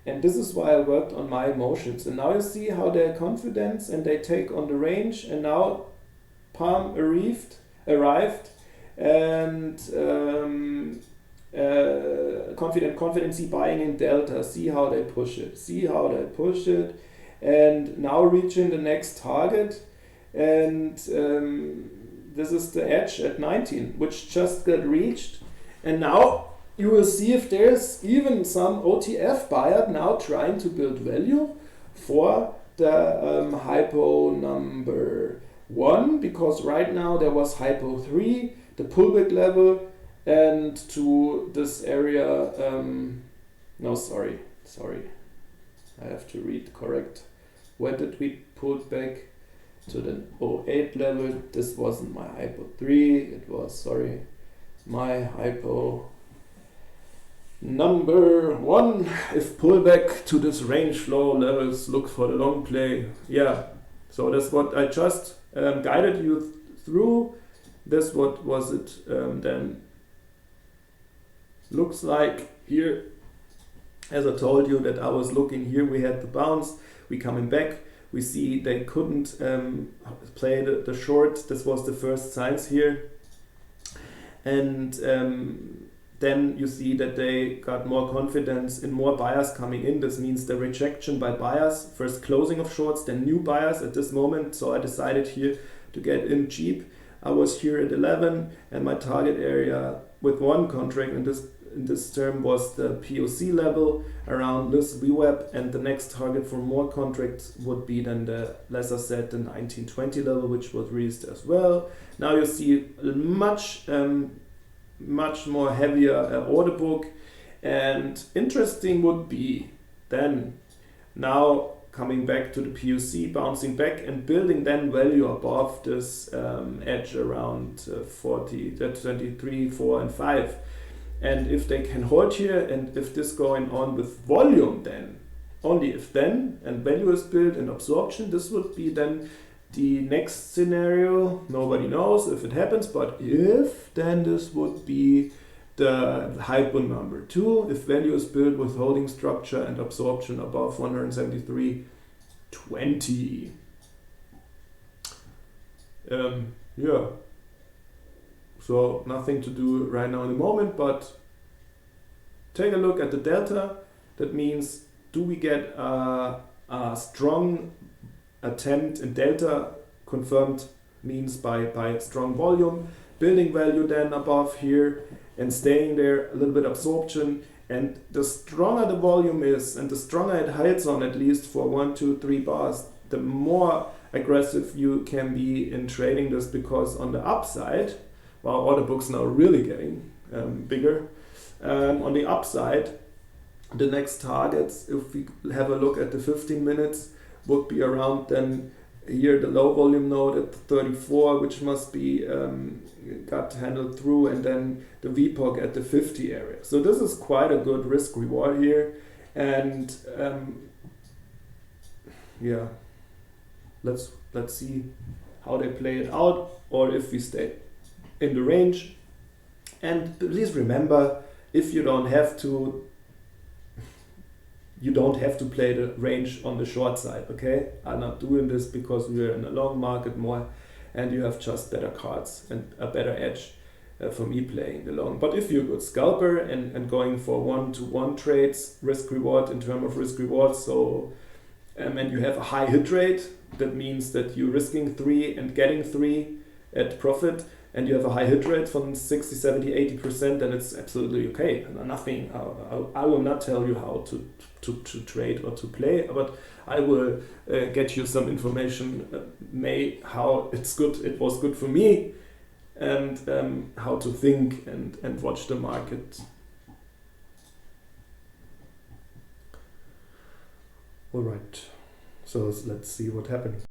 And this is why I worked on my emotions. And now you see how their confidence and they take on the range, and now Palm arrived, and confidence buying in delta. See how they push it, and now reaching the next target. And this is the edge at 19, which just got reached. And now you will see if there's even some OTF buyer now trying to build value for the hypo number 1, because right now there was hypo 3, the pullback level, and to this area, sorry, I have to read correct. Where did we pull back? To the 08 level. This wasn't my hypo 3, it was, my hypo number 1. If pullback to this range flow levels, look for the long play. Yeah, so that's what I just guided you through. This what was it then looks like here. As I told you that I was looking here, we had the bounce, we coming back, we see they couldn't play the short. This was the first signs here. And then you see that they got more confidence in more buyers coming in. This means the rejection by buyers, first closing of shorts, then new buyers at this moment. So I decided here to get in cheap. I was here at 11, and my target area with one contract in this term was the POC level around this VWAP, and the next target for more contracts would be then the, as I said, the 1920 level, which was raised as well. Now you see a much more heavier order book, and interesting would be then now coming back to the POC, bouncing back and building then value above this edge around 23, 4 and 5. And if they can hold here, and if this going on with volume, then only if then, and value is built and absorption, this would be then the next scenario. Nobody knows if it happens, but if, then this would be the hypo number 2. If value is built with holding structure and absorption above 173.20. Yeah, so nothing to do right now in the moment, but take a look at the delta. That means, do we get a strong attempt in delta, confirmed means by strong volume, building value then above here and staying there, a little bit absorption, and the stronger the volume is and the stronger it holds on, at least for 1, 2, 3 bars, the more aggressive you can be in trading this, because on the upside, while order books now really getting bigger, on the upside, the next targets, if we have a look at the 15 minutes, would be around then here the low volume node at 34, which must be got handled through, and then the VPOC at the 50 area. So this is quite a good risk reward here, and yeah, let's see how they play it out, or if we stay in the range. And please remember, if you don't have to play the range on the short side, okay? I'm not doing this because we're in a long market more, and you have just better cards and a better edge for me playing the long. But if you're a good scalper and going for 1-to-1 trades, risk reward in terms of risk reward, so and you have a high hit rate, that means that you're risking 3 and getting 3 at profit, and you have a high hit rate from 60, 70, 80%, then it's absolutely okay. Nothing, I will not tell you how to trade or to play, but I will get you some information, how it was good for me, and how to think and watch the market. All right, so let's see what happens.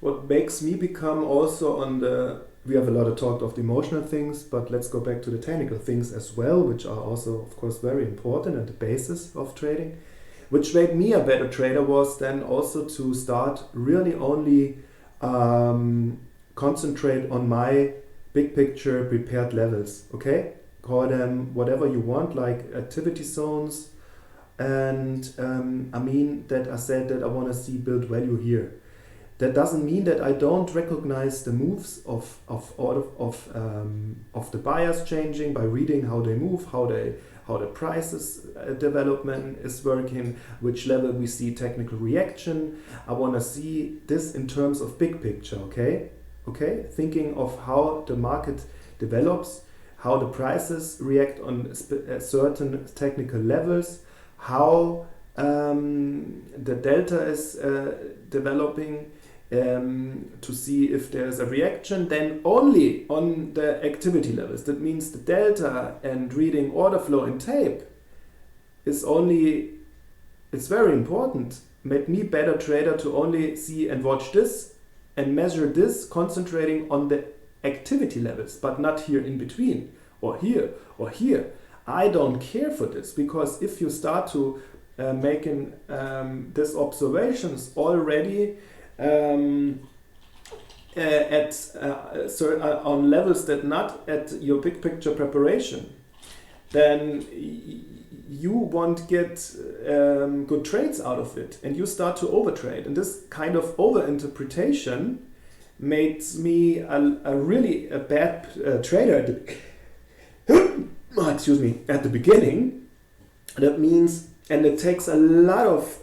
What makes me become also we have a lot of talk of the emotional things, but let's go back to the technical things as well, which are also, of course, very important and the basis of trading. Which made me a better trader was then also to start really only concentrate on my big picture prepared levels, okay? Call them whatever you want, like activity zones. And I mean that I said that I want to see build value here. That doesn't mean that I don't recognize the moves of the buyers changing by reading how they move, how the prices development is working, which level we see technical reaction. I want to see this in terms of big picture, okay? Thinking of how the market develops, how the prices react on certain technical levels, how the delta is developing, to see if there's a reaction, then only on the activity levels. That means the delta and reading order flow in tape it's very important. Made me better trader to only see and watch this and measure this, concentrating on the activity levels, but not here in between, or here, or here. I don't care for this, because if you start to making these observations already on levels that not at your big picture preparation, then you won't get good trades out of it, and you start to overtrade. And this kind of overinterpretation makes me a really bad trader at the excuse me, at the beginning. That means, and it takes a lot of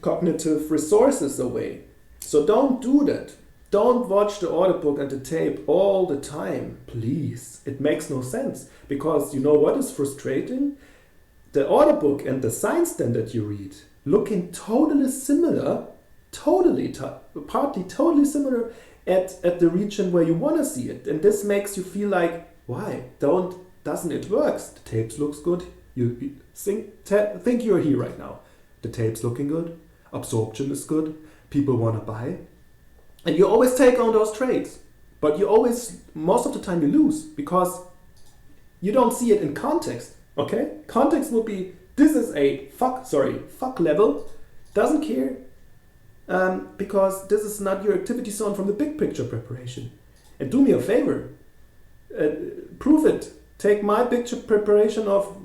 cognitive resources away. So don't do that. Don't watch the order book and the tape all the time, please. It makes no sense, because you know what is frustrating? The order book and the signs then that you read looking totally similar, partly totally similar at the region where you want to see it. And this makes you feel like, why doesn't it work? The tapes looks good. You think you're here right now. The tape's looking good. Absorption is good. People want to buy. And you always take on those trades. But you always, most of the time you lose, because you don't see it in context. Okay? Context would be, this is a fuck level. Doesn't care. Because this is not your activity zone from the big picture preparation. And do me a favor. Prove it. Take my picture preparation of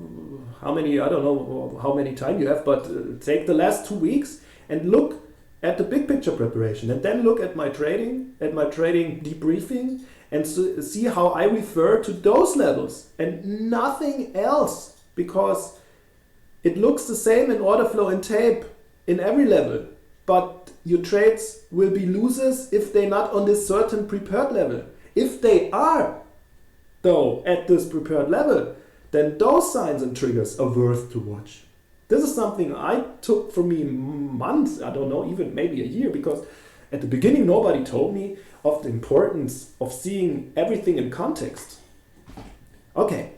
how many, I don't know how many time you have, but take the last 2 weeks and look at the big picture preparation, and then look at my trading debriefing, and see how I refer to those levels and nothing else, because it looks the same in order flow and tape in every level, but your trades will be losers if they're not on this certain prepared level. If they are, though, at this prepared level, then those signs and triggers are worth to watch. This is something I took for me months, I don't know, even maybe a year, because at the beginning nobody told me of the importance of seeing everything in context. Okay,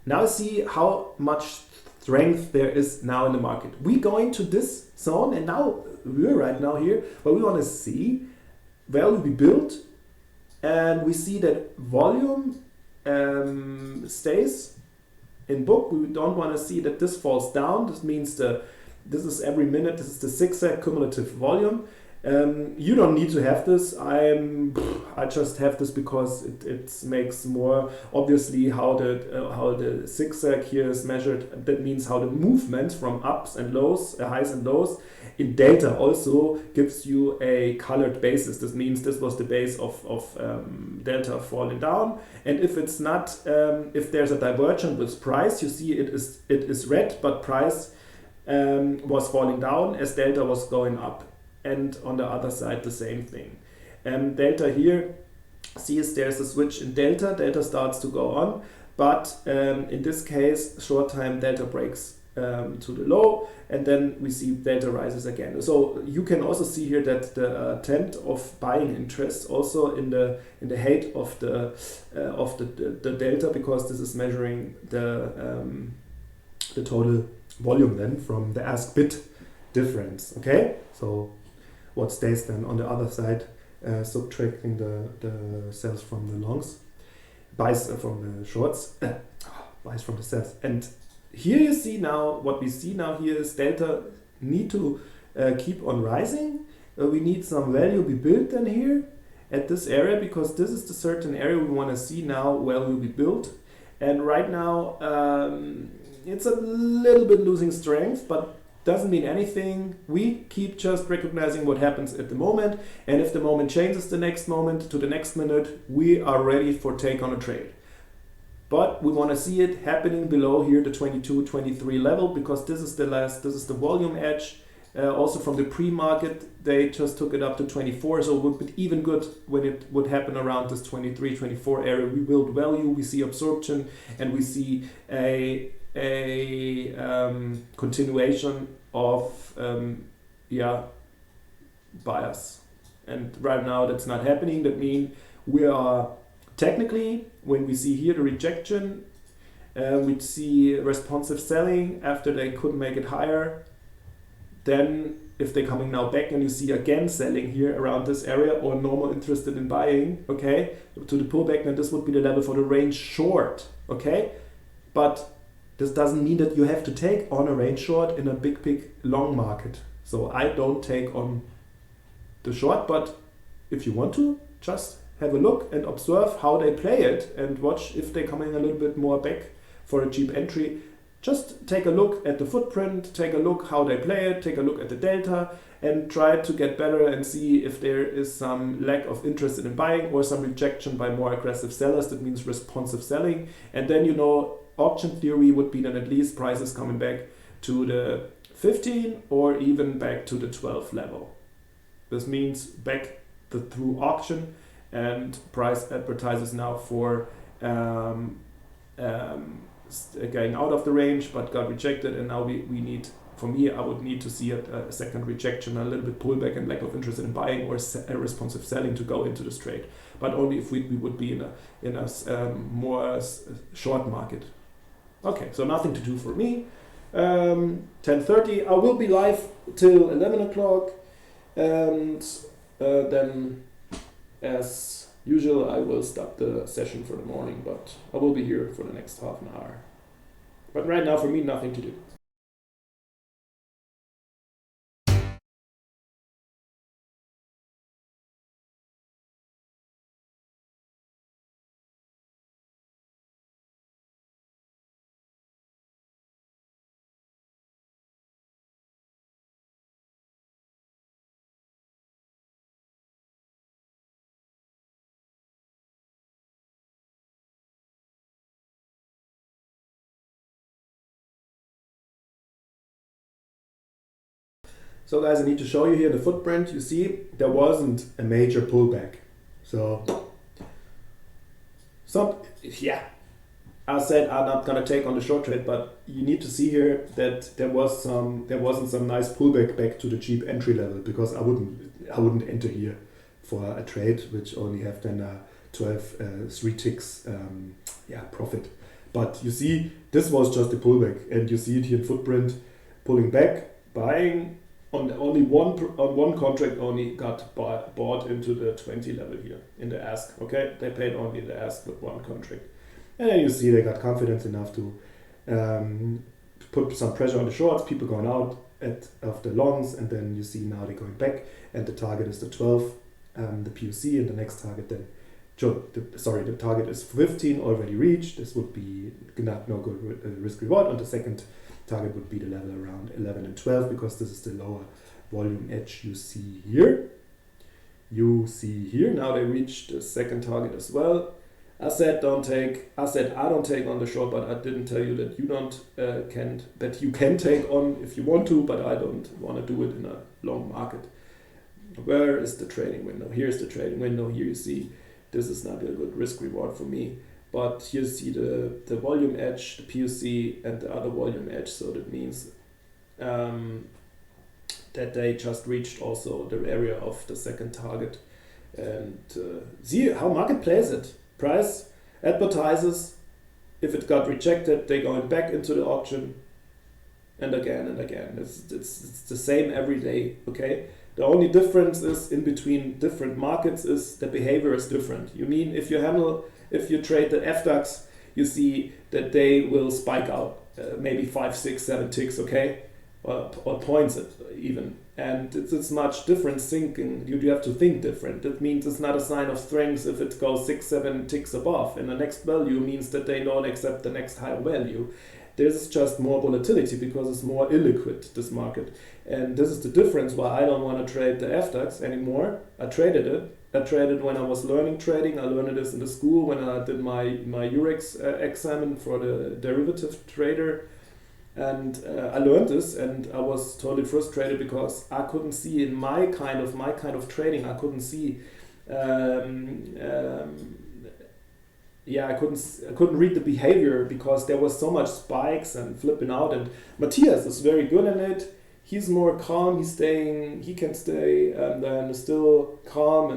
now see how much strength there is now in the market. We go into this zone, and now we're right now here, but we want to see where will we build, and we see that volume stays in book. We don't want to see that this falls down. This means this is every minute. This is the zigzag cumulative volume. You don't need to have this. I just have this because it makes more obviously how the zigzag here is measured. That means how the movement from ups and lows, highs and lows, in data also gives you a colored basis. This means this was the base of delta falling down, and if it's not, if there's a divergence with price, you see it is red, but price was falling down as delta was going up, and on the other side the same thing. Delta here, sees there's a switch in delta starts to go on, but in this case short time delta breaks to the low, and then we see delta rises again. So you can also see here that the attempt of buying interest also in the height of the delta, because this is measuring the total volume then from the ask bid difference. Okay, so what stays then on the other side, subtracting the sells from the longs, buys from the shorts, buys from the sells. And here you see now, what we see now here is delta need to keep on rising. We need some value be built then here at this area, because this is the certain area we want to see now where will be built. And right now it's a little bit losing strength, but doesn't mean anything. We keep just recognizing what happens at the moment, and if the moment changes the next moment to the next minute, we are ready for take on a trade. But we want to see it happening below here the 22, 23 level, because this is the volume edge. Also from the pre-market, they just took it up to 24, so it would be even good when it would happen around this 23, 24 area. We build value, we see absorption, and we see a continuation of buyers. And right now that's not happening. That means we are technically, when we see here the rejection, we see responsive selling after they couldn't make it higher. Then if they're coming now back and you see again selling here around this area, or normal interested in buying, okay, to the pullback, then this would be the level for the range short, okay? But This doesn't mean that you have to take on a range short in a big long market. So I don't take on the short, but if you want to, just have a look and observe how they play it and watch if they're coming a little bit more back for a cheap entry. Just take a look at the footprint, take a look how they play it, take a look at the delta, and try to get better and see if there is some lack of interest in buying or some rejection by more aggressive sellers. That means responsive selling. And then, auction theory would be then at least prices coming back to the 15 or even back to the 12 level. This means back through auction, and price advertises now for going out of the range but got rejected, and now we need, for me, I would need to see a second rejection, a little bit pullback and lack of interest in buying or responsive selling to go into this trade, but only if we would be in a more short market. Okay, so nothing to do for me. 10:30, I will be live till 11 o'clock, and then as usual I will stop the session for the morning, but I will be here for the next half an hour. But right now for me, nothing to do. So guys, I need to show you here the footprint. You see, there wasn't a major pullback. So, I said I'm not gonna take on the short trade, but you need to see here that there wasn't some nice pullback back to the cheap entry level, because I wouldn't enter here for a trade which only have then 3 ticks profit. But you see, this was just a pullback, and you see it here in footprint, pulling back, buying. On one contract only got bought into the 20 level here in the ask. Okay, they paid only the ask with one contract, and then you see they got confidence enough to put some pressure on the shorts. People going out of the longs, and then you see now they're going back, and the target is the 12, the POC, and the next target then. The target is 15 already reached. This would be no good risk reward, and the second target would be the level around 11 and 12, because this is the lower volume edge you see here. Now they reached the second target as well. I said I don't take on the short, but I didn't tell you that you can take on if you want to, but I don't want to do it in a long market. Where is the trading window? Here's the trading window. Here you see this is not a good risk reward for me. But here you see the volume edge, the POC, and the other volume edge. So that means that they just reached also the area of the second target. And see how market plays it. Price advertises. If it got rejected, they're going back into the auction. And again and again. It's the same every day, okay? The only difference is in between different markets is the behavior is different. You mean if you trade the FDAX, you see that they will spike out maybe 5, 6, 7 ticks, okay, or points even, and it's much different thinking. You have to think different. That means it's not a sign of strength if it goes 6, 7 ticks above, and the next value means that they don't accept the next higher value. This is just more volatility because it's more illiquid, this market, and this is the difference why I don't want to trade the FDAX anymore. I traded it when I was learning trading. I learned this in the school when I did my Eurex examen for the derivative trader, and I learned this, and I was totally frustrated because I couldn't see in my kind of trading. I couldn't see. I couldn't read the behavior because there was so much spikes and flipping out. And Matthias is very good in it. He's more calm. He can stay and then still calm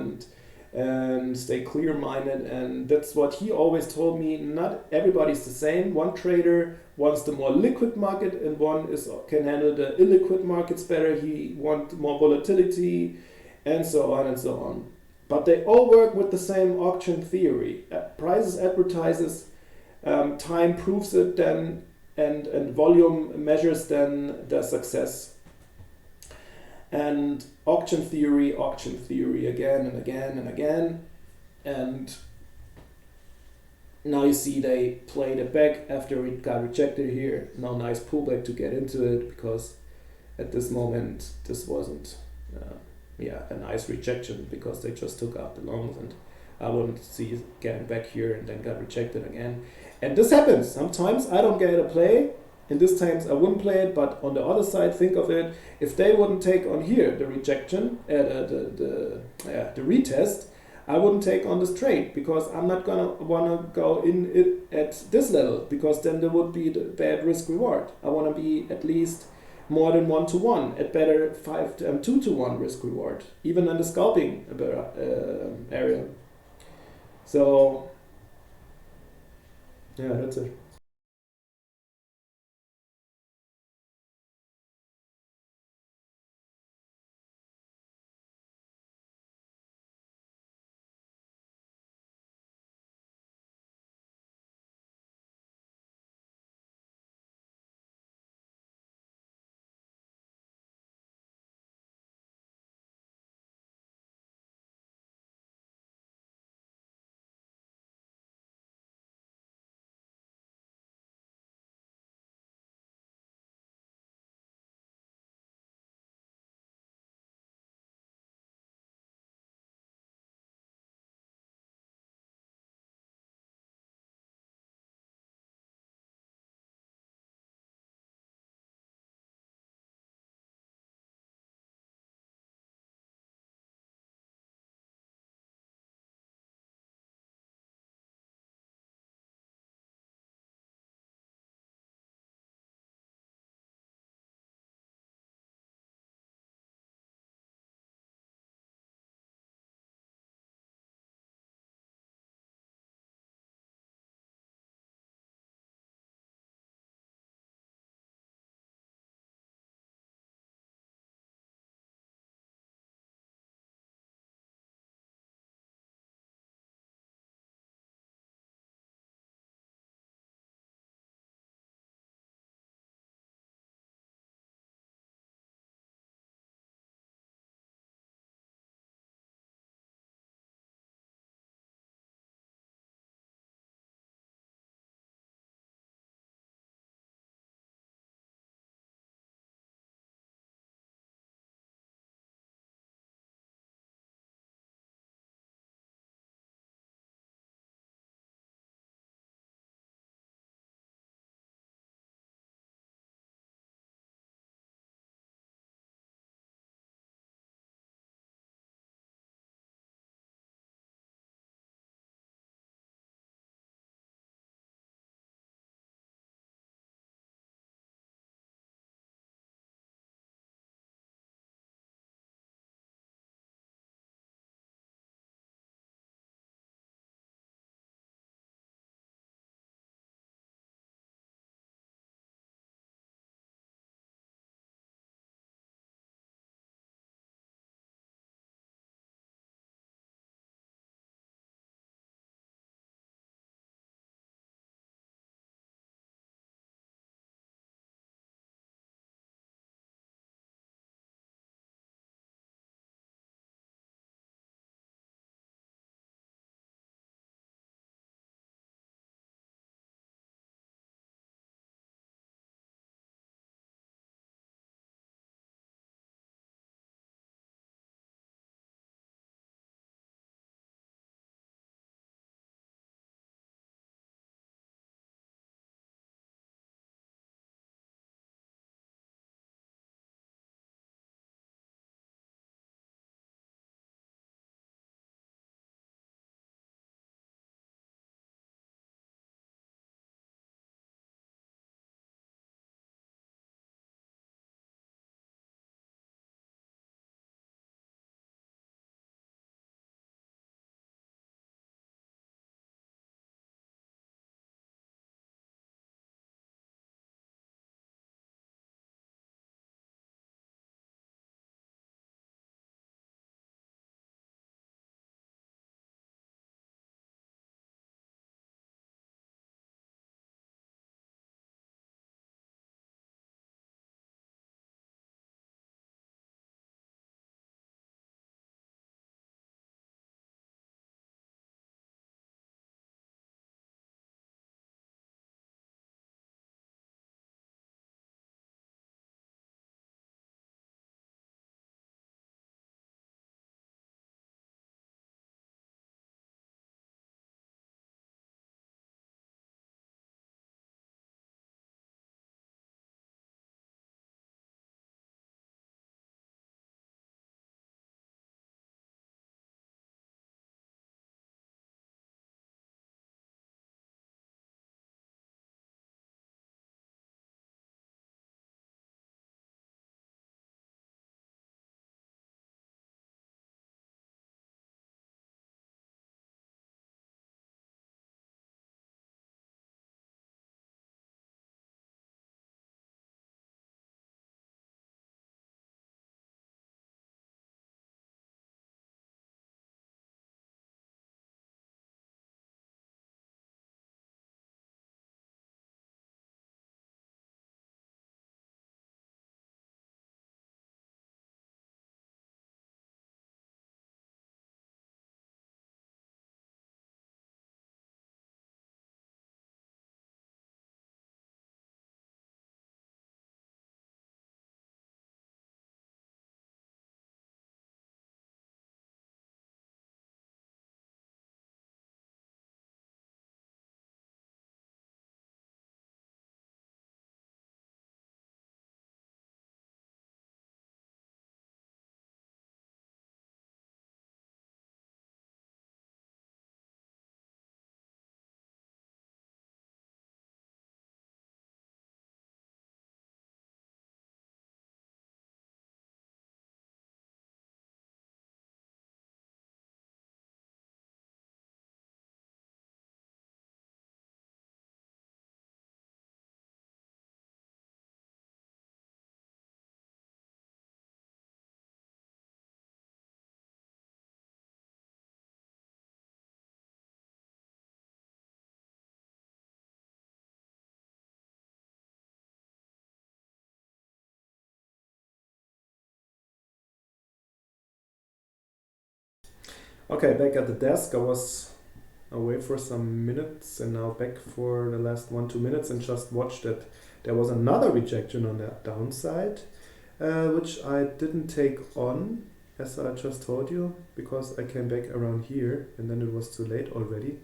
and stay clear-minded. And that's what he always told me. Not everybody's the same. One trader wants the more liquid market, and one can handle the illiquid markets better. He wants more volatility, and so on and so on. But they all work with the same auction theory. Prices advertises, time proves it, then and volume measures then the success. And auction theory again and again and again. And now you see they played it back after it got rejected here. Now nice pullback to get into it, because at this moment this wasn't a nice rejection, because they just took out the longs, and I wouldn't see it getting back here and then got rejected again. And this happens. Sometimes I don't get a play, and this times I wouldn't play it, but on the other side, think of it, if they wouldn't take on here the rejection, the retest, I wouldn't take on this trade, because I'm not gonna wanna go in it at this level, because then there would be the bad risk reward. I wanna be at least more than 1-to-1, at better 2-to-1 risk reward, even in the scalping area. So yeah, that's it. Okay, back at the desk. I was away for some minutes and now back for the last 1-2 minutes and just watched that there was another rejection on the downside, which I didn't take on, as I just told you, because I came back around here and then it was too late already.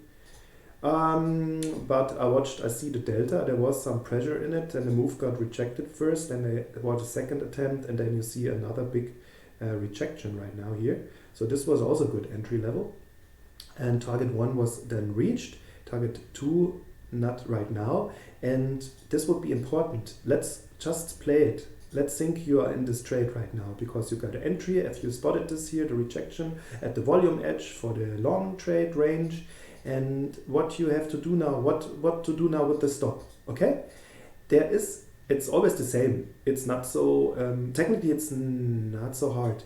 But I see the delta, there was some pressure in it and the move got rejected first, and there was a second attempt, and then you see another big rejection right now here. So this was also good entry level, and target 1 was then reached, target 2 not right now, and this would be important. Let's just play it. Let's think you are in this trade right now because you got an entry, if you spotted this here, the rejection at the volume edge for the long trade range. And what you have to do now, what to do now with the stop, okay? It's always the same. It's not so, technically it's not so hard.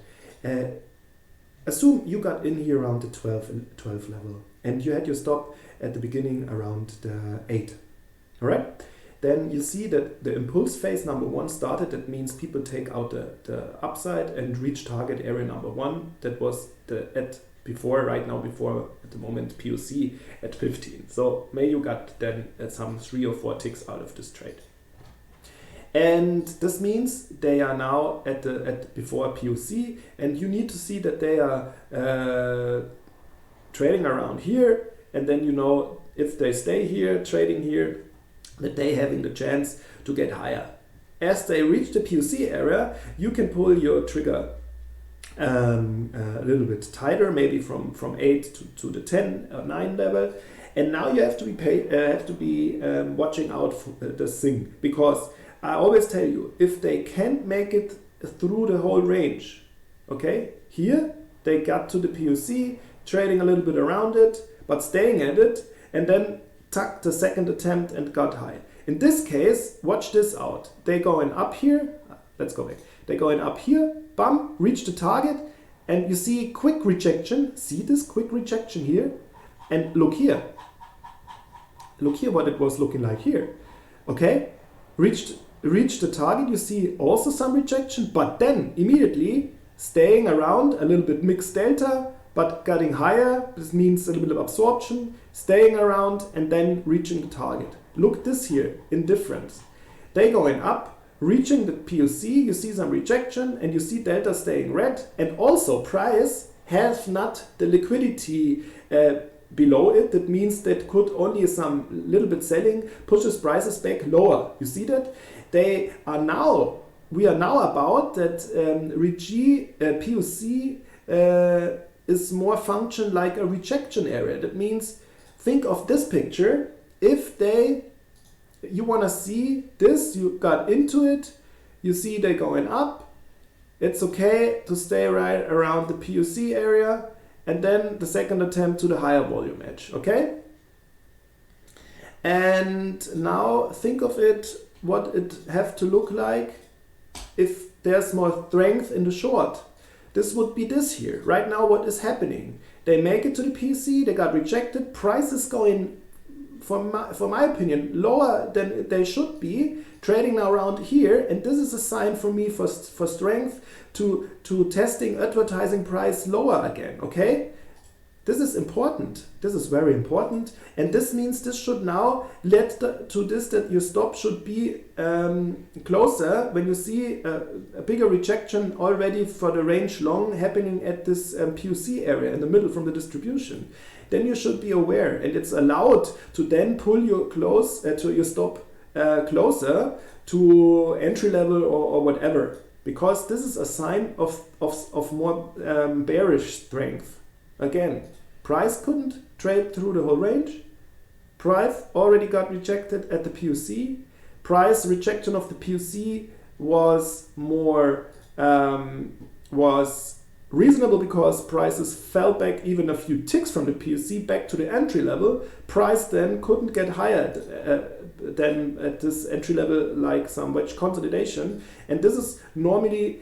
Assume you got in here around the 12 level and you had your stop at the beginning around the 8, all right? Then you see that the impulse phase number 1 started. That means people take out the upside and reach target area number 1. That was right now before at the moment POC at 15. So maybe you got then some 3 or 4 ticks out of this trade. And this means they are now at before POC, and you need to see that they are trading around here, and then you know if they stay here, trading here, that they having the chance to get higher. As they reach the POC area, you can pull your trigger a little bit tighter, maybe from 8 to the 10 or 9 level, and now you have to be watching out for this thing, because I always tell you, if they can't make it through the whole range, okay, here they got to the POC, trading a little bit around it, but staying at it, and then tucked the second attempt and got high. In this case, watch this out. They going up here. Let's go back. They going up here. Bam, reach the target, and you see quick rejection. See this quick rejection here, and look here. Look here what it was looking like here. Okay, reached the target. You see also some rejection, but then immediately staying around a little bit mixed delta, but getting higher. This means a little bit of absorption, staying around, and then reaching the target. Look this here in difference. They going up, reaching the POC, you see some rejection, and you see delta staying red, and also price has not the liquidity below it. That means that could only some little bit selling pushes prices back lower. You see that? We are now about that POC is more function like a rejection area. That means think of this picture. If you want to see this, you got into it, you see they going up, it's okay to stay right around the POC area, and then the second attempt to the higher volume edge, okay? And now think of it, what it have to look like if there's more strength in the short. This would be this here. Right now what is happening? They make it to the POC, they got rejected, price is going, for my opinion, lower than they should be, trading now around here, and this is a sign for me for strength to testing advertising price lower again, okay? This is important. This is very important, and this means this should now lead to this, that your stop should be closer when you see a bigger rejection already for the range long happening at this POC area in the middle from the distribution. Then you should be aware, and it's allowed to then pull your stop closer to entry level or whatever, because this is a sign of more bearish strength. Again, price couldn't trade through the whole range. Price already got rejected at the POC. Price rejection of the POC was more was reasonable because prices fell back even a few ticks from the POC back to the entry level. Price then couldn't get higher than at this entry level, like some wedge consolidation, and this is normally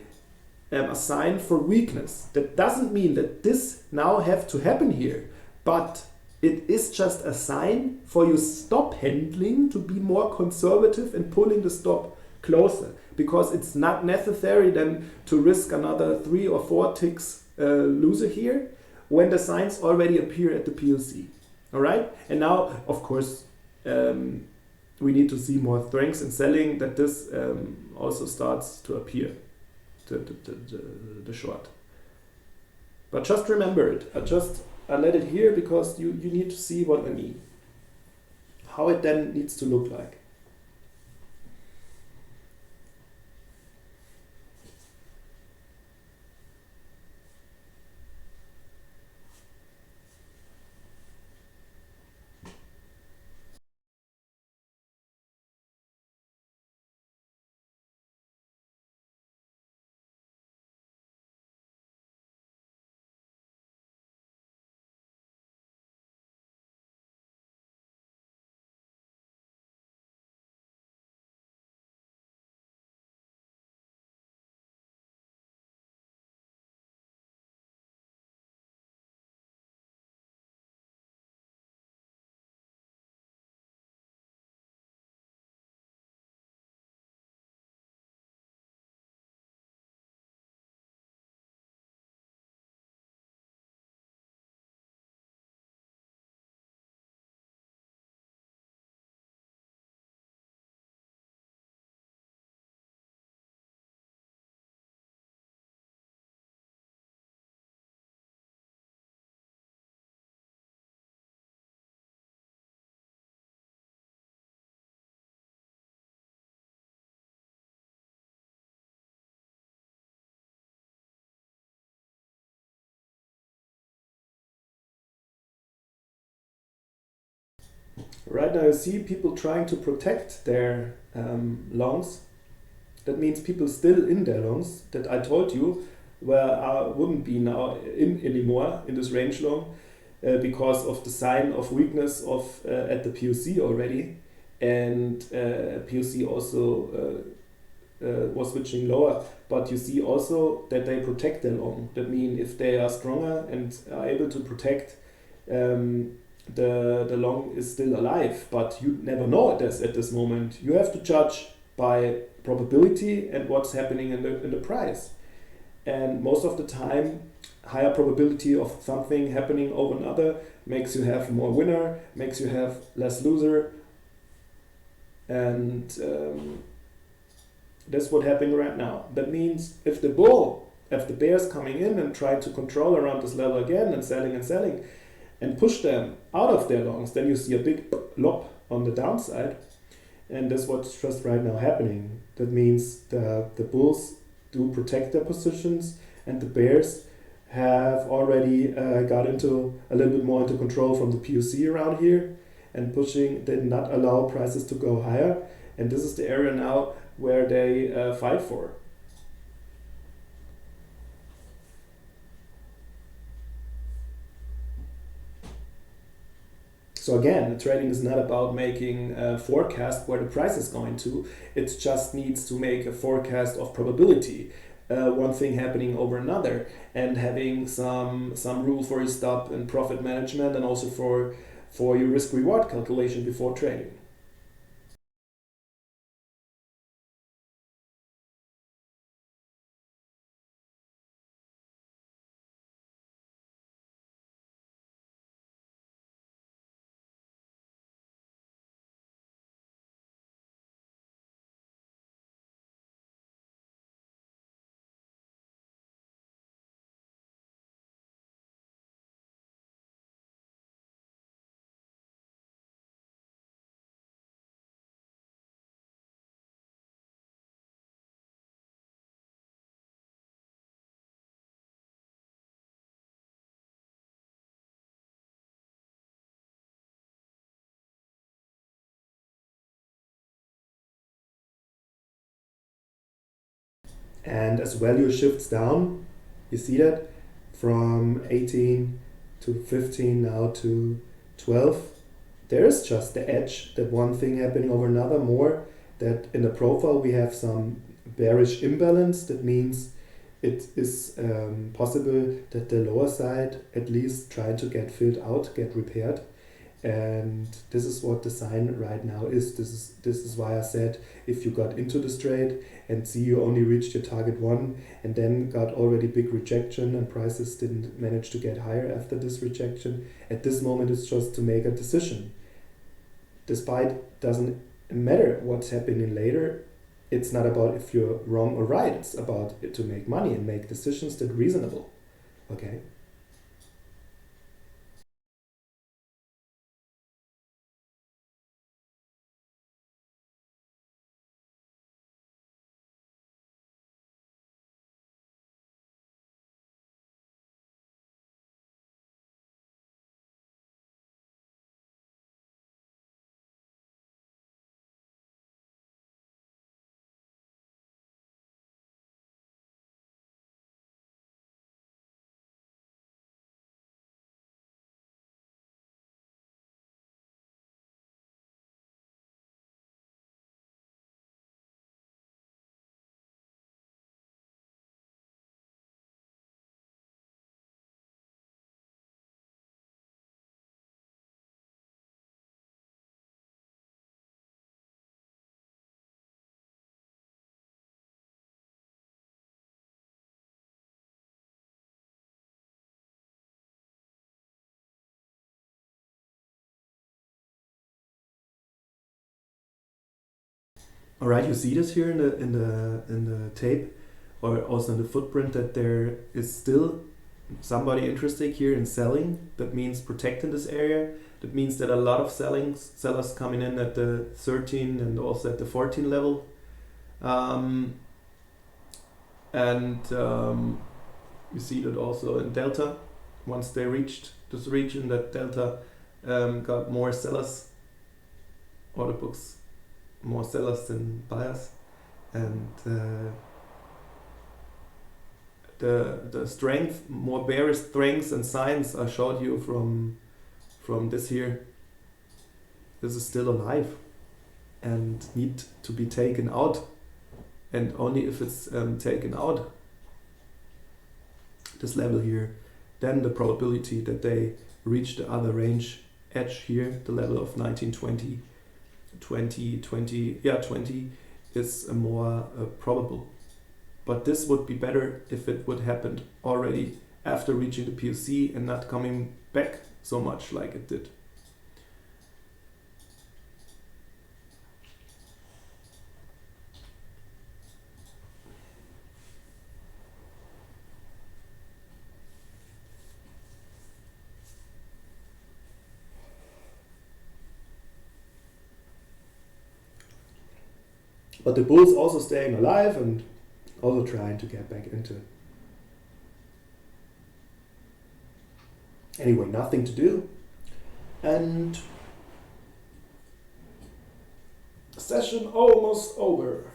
a sign for weakness. That doesn't mean that this now have to happen here, but it is just a sign for your stop handling to be more conservative and pulling the stop closer, because it's not necessary then to risk another 3 or 4 ticks loser here. when the signs already appear at the POC. All right, and now of course we need to see more strengths in selling that this also starts to appear, the short. But just remember it. I let it here because you need to see what I mean. How it then needs to look like. Right now, you see people trying to protect their longs. That means people still in their longs that I told you, where I wouldn't be now in anymore in this range long because of the sign of weakness of at the POC already, and POC also was switching lower. But you see also that they protect their long. That means if they are stronger and are able to protect. The long is still alive, but you never know this at this moment. You have to judge by probability and what's happening in the price. And most of the time, higher probability of something happening over another makes you have more winner, makes you have less loser, and that's what's happening right now. That means if the bears coming in and try to control around this level again and selling and push them out of their longs, then you see a big lop on the downside. And that's what's just right now happening. That means the bulls do protect their positions and the bears have already got into a little bit more into control from the POC around here, and pushing did not allow prices to go higher. And this is the area now where they fight for. So again, trading is not about making a forecast where the price is going to. It just needs to make a forecast of probability. One thing happening over another, and having some rule for your stop and profit management, and also for your risk reward calculation before trading. And as value shifts down, you see that from 18 to 15 now to 12, there is just the edge that one thing happening over another more, that in the profile we have some bearish imbalance. That means it is possible that the lower side at least try to get filled out, get repaired, And this is what the sign right now is. This is why I said, if you got into this trade and see you only reached your target one and then got already big rejection and prices didn't manage to get higher after this rejection, at this moment it's just to make a decision. Despite doesn't matter what's happening later, it's not about if you're wrong or right. It's about it to make money and make decisions that are reasonable. Okay. All right, you see this here in the tape, or also in the footprint, that there is still somebody interested here in selling. That means protecting this area. That means that a lot of sellers coming in at the 13 and also at the 14 level. And you see that also in Delta. Once they reached this region, that Delta got more sellers, order books, more sellers than buyers, and the strength, more bearish strengths and signs I showed you from this here. This is still alive and need to be taken out, and only if it's taken out, this level here, then the probability that they reach the other range edge here, the level of 1920, 20 is more probable. But this would be better if it would happen already after reaching the POC and not coming back so much like it did. But the bull's also staying alive and also trying to get back into it. Anyway, nothing to do. And session almost over.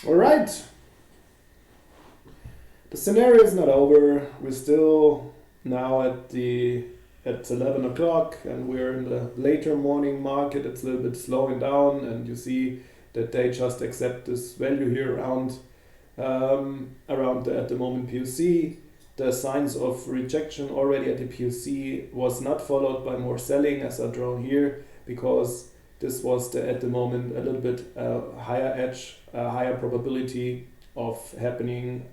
All right. The scenario is not over. We're still now at 11 o'clock, and we're in the later morning market. It's a little bit slowing down, and you see that they just accept this value here around at the moment POC. The signs of rejection already at the POC was not followed by more selling, as I drawn here, because this was at the moment a little bit higher edge, higher probability of happening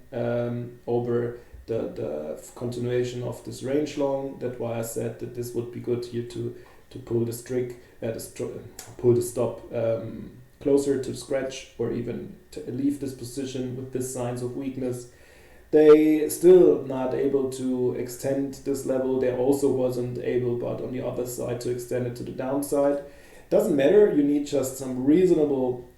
over the continuation of this range long. That's why I said that this would be good here to pull pull the stop closer to scratch, or even to leave this position with these signs of weakness. They still not able to extend this level. They also wasn't able, but on the other side, to extend it to the downside. Doesn't matter. You need just some reasonable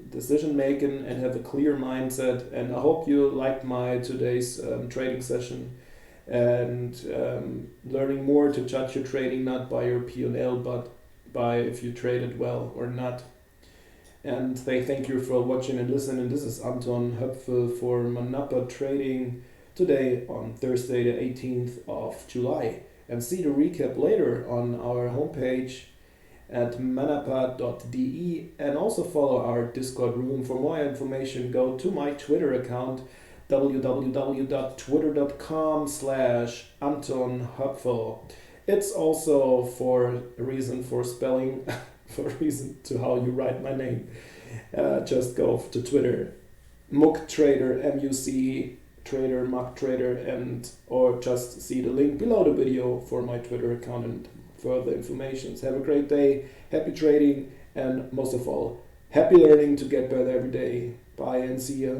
decision making and have a clear mindset. And I hope you liked my today's trading session, and learning more to judge your trading not by your P&L, but by if you traded well or not. And thank you for watching and listening. This is Anton Höpfel for Manapa Trading today on Thursday the 18th of July. And see the recap later on our homepage at manapa.de, and also follow our Discord room. For more information, go to my Twitter account www.twitter.com/Anton Höpfel. It's also for a reason for spelling, for a reason to how you write my name. Just go to Twitter, Muck Trader, MUC Trader, Muck Trader, and or just see the link below the video for my Twitter account and further information. Have a great day, happy trading, and most of all, happy learning to get better every day. Bye and see ya.